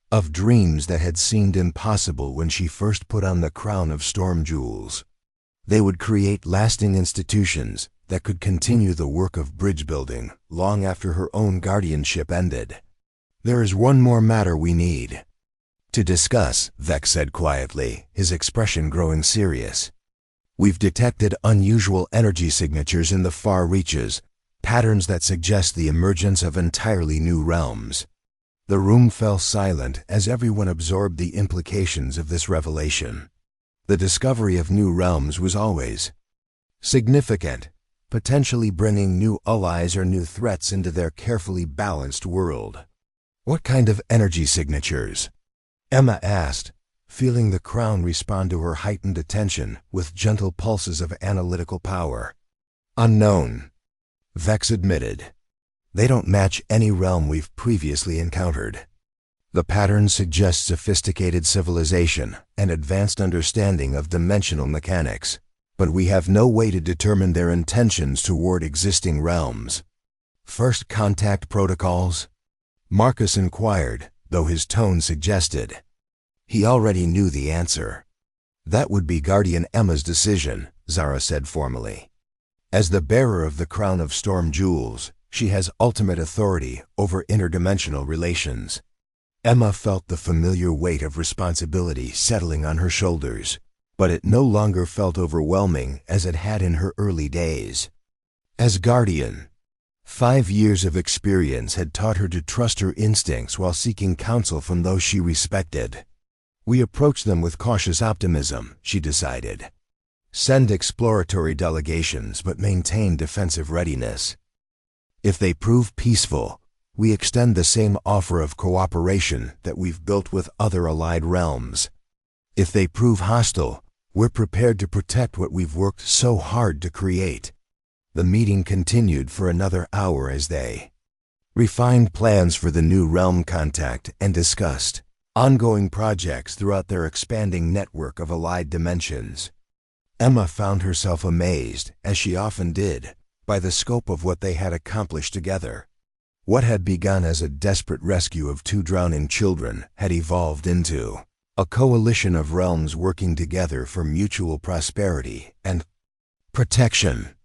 Speaker 1: of dreams that had seemed impossible when she first put on the crown of storm jewels. They would create lasting institutions that could continue the work of bridge building long after her own guardianship ended. "There is one more matter we need to discuss," Vex said quietly, his expression growing serious. "We've detected unusual energy signatures in the far reaches, patterns that suggest the emergence of entirely new realms." The room fell silent as everyone absorbed the implications of this revelation. The discovery of new realms was always significant, potentially bringing new allies or new threats into their carefully balanced world. "What kind of energy signatures?" Emma asked, feeling the crown respond to her heightened attention with gentle pulses of analytical power. "Unknown," Vex admitted. "They don't match any realm we've previously encountered. The patterns suggest sophisticated civilization and advanced understanding of dimensional mechanics, but we have no way to determine their intentions toward existing realms." First contact protocols? Marcus inquired, though his tone suggested he already knew the answer. That would be Guardian Emma's decision, Zara said formally. As the bearer of the crown of storm jewels, she has ultimate authority over interdimensional relations. Emma felt the familiar weight of responsibility settling on her shoulders, but it no longer felt overwhelming as it had in her early days. As Guardian, 5 years of experience had taught her to trust her instincts while seeking counsel from those she respected. We approach them with cautious optimism, she decided. Send exploratory delegations but maintain defensive readiness. If they prove peaceful, we extend the same offer of cooperation that we've built with other allied realms. If they prove hostile, we're prepared to protect what we've worked so hard to create. The meeting continued for another hour as they refined plans for the new realm contact and discussed ongoing projects throughout their expanding network of allied dimensions. Emma found herself amazed, as she often did, by the scope of what they had accomplished together. What had begun as a desperate rescue of 2 drowning children had evolved into a coalition of realms working together for mutual prosperity and protection.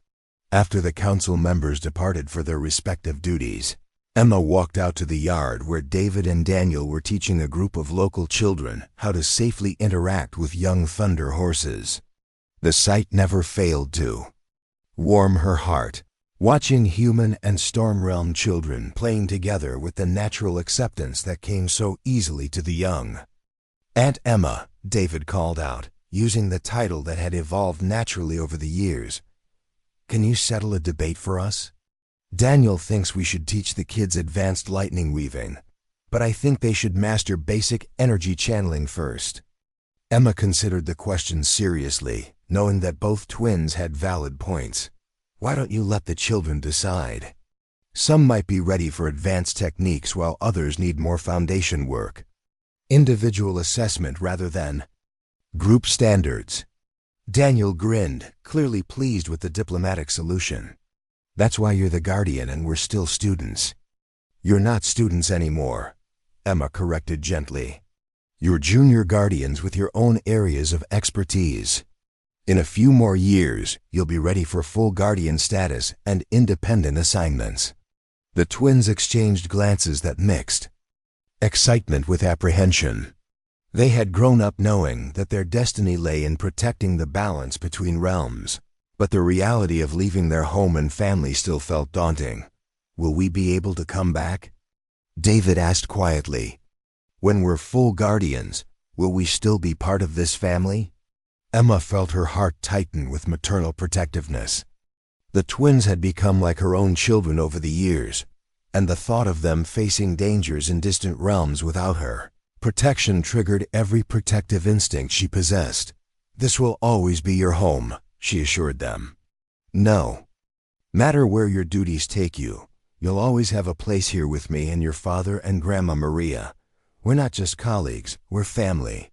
Speaker 1: After the council members departed for their respective duties, Emma walked out to the yard where David and Daniel were teaching a group of local children how to safely interact with young thunder horses. The sight never failed to warm her heart, watching human and storm realm children playing together with the natural acceptance that came so easily to the young. "Aunt Emma," David called out, using the title that had evolved naturally over the years. "Can you settle a debate for us? Daniel thinks we should teach the kids advanced lightning weaving, but I think they should master basic energy channeling first." Emma considered the question seriously, knowing that both twins had valid points. "Why don't you let the children decide? Some might be ready for advanced techniques while others need more foundation work. Individual assessment rather than group standards." Daniel grinned, clearly pleased with the diplomatic solution. "That's why you're the Guardian and we're still students." "You're not students anymore," Emma corrected gently. "You're junior Guardians with your own areas of expertise. In a few more years, you'll be ready for full Guardian status and independent assignments." The twins exchanged glances that mixed excitement with apprehension. They had grown up knowing that their destiny lay in protecting the balance between realms, but the reality of leaving their home and family still felt daunting. "Will we be able to come back?" David asked quietly. "When we're full Guardians, will we still be part of this family?" Emma felt her heart tighten with maternal protectiveness. The twins had become like her own children over the years, and the thought of them facing dangers in distant realms without her protection triggered every protective instinct she possessed. "This will always be your home," she assured them. "No matter where your duties take you, you'll always have a place here with me and your father and Grandma Maria. We're not just colleagues, we're family."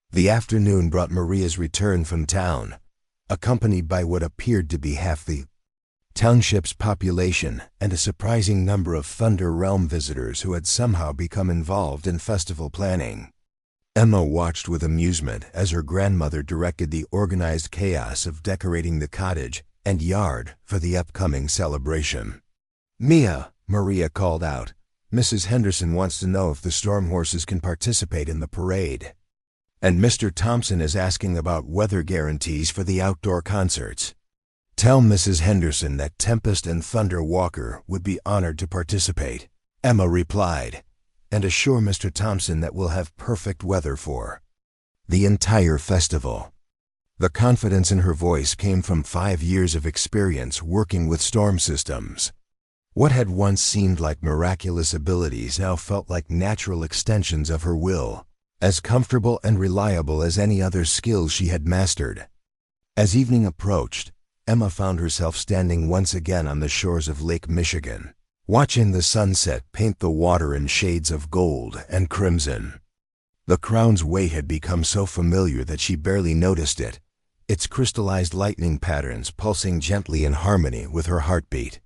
Speaker 1: The afternoon brought Maria's return from town, accompanied by what appeared to be half the township's population and a surprising number of Thunder Realm visitors who had somehow become involved in festival planning. Emma watched with amusement as her grandmother directed the organized chaos of decorating the cottage and yard for the upcoming celebration. "Mia," Maria called out, "Mrs. Henderson wants to know if the storm horses can participate in the parade. And Mr. Thompson is asking about weather guarantees for the outdoor concerts. Tell Mrs. Henderson that Tempest and Thunder Walker would be honored to participate," Emma replied, "and assure Mr. Thompson that we'll have perfect weather for the entire festival." The confidence in her voice came from 5 years of experience working with storm systems. What had once seemed like miraculous abilities now felt like natural extensions of her will, as comfortable and reliable as any other skills she had mastered. As evening approached, Emma found herself standing once again on the shores of Lake Michigan, watching the sunset paint the water in shades of gold and crimson. The crown's weight had become so familiar that she barely noticed it, its crystallized lightning patterns pulsing gently in harmony with her heartbeat.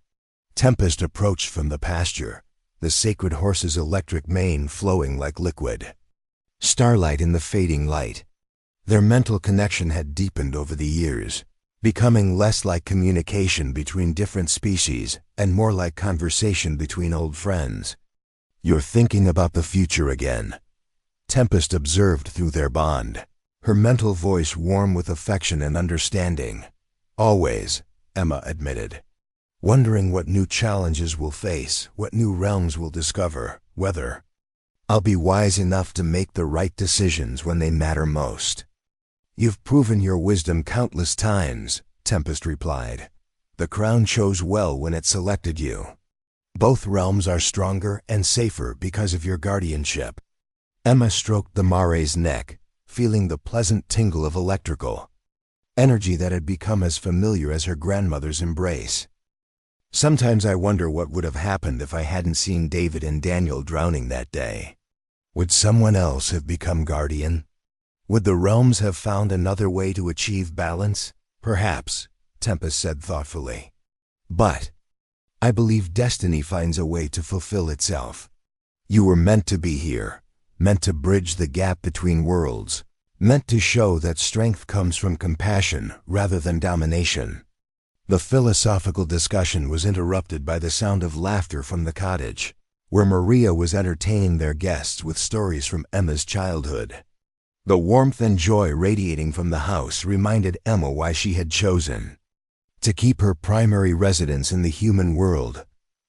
Speaker 1: Tempest approached from the pasture, the sacred horse's electric mane flowing like liquid. Starlight in the fading light. Their mental connection had deepened over the years, becoming less like communication between different species and more like conversation between old friends. "You're thinking about the future again," Tempest observed through their bond, her mental voice warm with affection and understanding. "Always," Emma admitted. "Wondering what new challenges we'll face, what new realms we'll discover, whether I'll be wise enough to make the right decisions when they matter most." "You've proven your wisdom countless times," Tempest replied. "The crown chose well when it selected you. Both realms are stronger and safer because of your guardianship." Emma stroked the mare's neck, feeling the pleasant tingle of electrical energy that had become as familiar as her grandmother's embrace. "Sometimes I wonder what would have happened if I hadn't seen David and Daniel drowning that day. Would someone else have become guardian? Would the realms have found another way to achieve balance? Perhaps," Tempest said thoughtfully. "But I believe destiny finds a way to fulfill itself. You were meant to be here, meant to bridge the gap between worlds, meant to show that strength comes from compassion rather than domination." The philosophical discussion was interrupted by the sound of laughter from the cottage, where Maria was entertaining their guests with stories from Emma's childhood. The warmth and joy radiating from the house reminded Emma why she had chosen to keep her primary residence in the human world,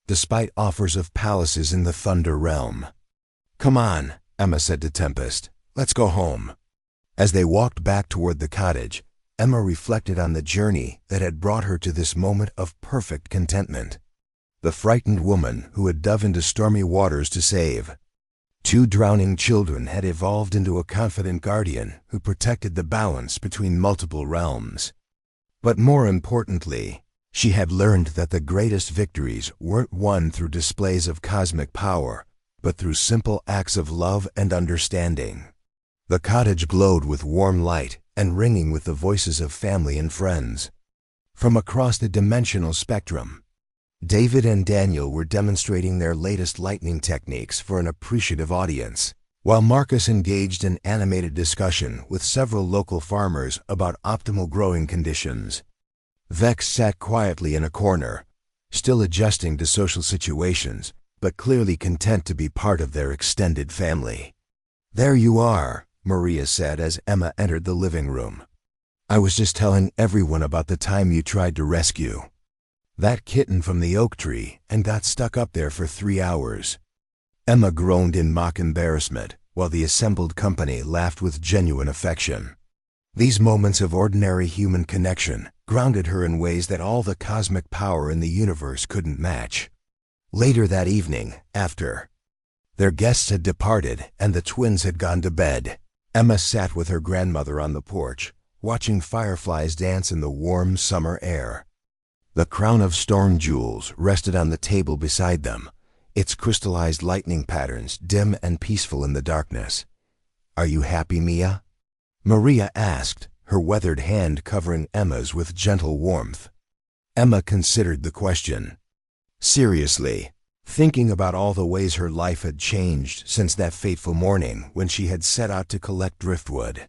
Speaker 1: despite offers of palaces in the Thunder realm. "Come on," Emma said to Tempest. "Let's go home." As they walked back toward the cottage, Emma reflected on the journey that had brought her to this moment of perfect contentment. The frightened woman who had dove into stormy waters to save 2 drowning children had evolved into a confident guardian who protected the balance between multiple realms. But more importantly, she had learned that the greatest victories weren't won through displays of cosmic power, but through simple acts of love and understanding. The cottage glowed with warm light and ringing with the voices of family and friends. From across the dimensional spectrum, David and Daniel were demonstrating their latest lightning techniques for an appreciative audience, while Marcus engaged in animated discussion with several local farmers about optimal growing conditions. Vex sat quietly in a corner, still adjusting to social situations, but clearly content to be part of their extended family. "There you are," Maria said as Emma entered the living room. "I was just telling everyone about the time you tried to rescue that kitten from the oak tree and got stuck up there for 3 hours. Emma groaned in mock embarrassment, while the assembled company laughed with genuine affection. These moments of ordinary human connection grounded her in ways that all the cosmic power in the universe couldn't match. Later that evening, after their guests had departed and the twins had gone to bed, Emma sat with her grandmother on the porch, watching fireflies dance in the warm summer air. The crown of storm jewels rested on the table beside them, its crystallized lightning patterns dim and peaceful in the darkness. "Are you happy, Mia?" Maria asked, her weathered hand covering Emma's with gentle warmth. Emma considered the question seriously, thinking about all the ways her life had changed since that fateful morning when she had set out to collect driftwood.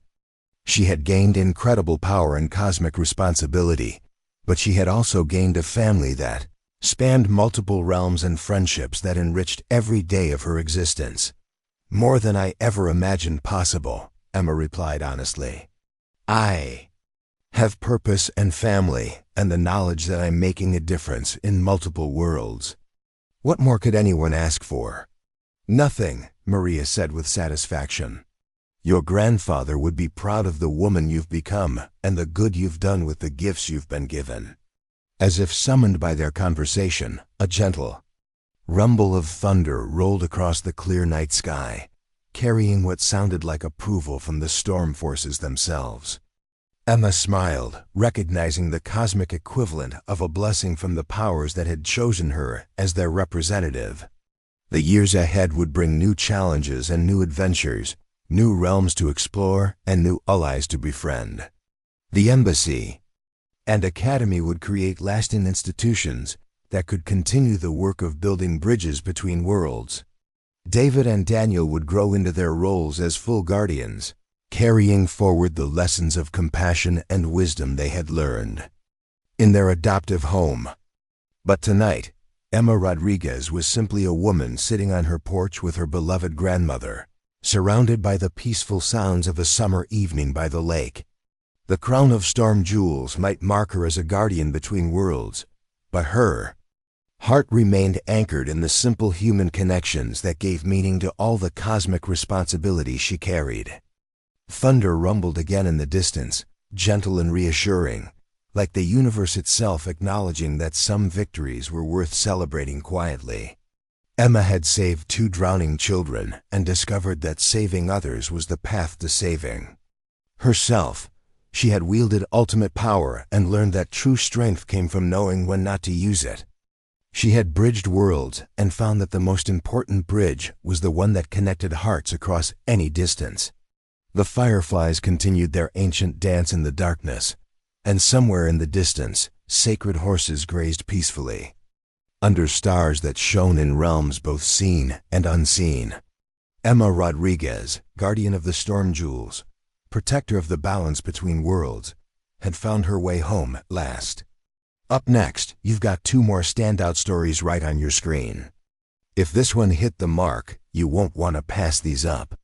Speaker 1: She had gained incredible power and cosmic responsibility, but she had also gained a family that spanned multiple realms and friendships that enriched every day of her existence. "More than I ever imagined possible," Emma replied honestly. "I have purpose and family and the knowledge that I'm making a difference in multiple worlds. What more could anyone ask for?" "Nothing," Maria said with satisfaction. "Your grandfather would be proud of the woman you've become and the good you've done with the gifts you've been given." As if summoned by their conversation, a gentle rumble of thunder rolled across the clear night sky, carrying what sounded like approval from the storm forces themselves. Emma smiled, recognizing the cosmic equivalent of a blessing from the powers that had chosen her as their representative. The years ahead would bring new challenges and new adventures, new realms to explore and new allies to befriend. The embassy and academy would create lasting institutions, that could continue the work of building bridges between worlds. David and Daniel would grow into their roles as full guardians, carrying forward the lessons of compassion and wisdom they had learned in their adoptive home. But tonight, Emma Rodriguez was simply a woman sitting on her porch with her beloved grandmother, surrounded by the peaceful sounds of a summer evening by the lake. The crown of storm jewels might mark her as a guardian between worlds, but her heart remained anchored in the simple human connections that gave meaning to all the cosmic responsibilities she carried. Thunder rumbled again in the distance, gentle and reassuring, like the universe itself acknowledging that some victories were worth celebrating quietly. Emma had saved 2 drowning children and discovered that saving others was the path to saving herself. She had wielded ultimate power and learned that true strength came from knowing when not to use it. She had bridged worlds and found that the most important bridge was the one that connected hearts across any distance. The fireflies continued their ancient dance in the darkness, and somewhere in the distance, sacred horses grazed peacefully, under stars that shone in realms both seen and unseen. Emma Rodriguez, guardian of the storm jewels, protector of the balance between worlds, had found her way home at last. Up next, you've got 2 more standout stories right on your screen. If this one hit the mark, you won't want to pass these up.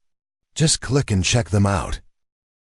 Speaker 1: Just click and check them out.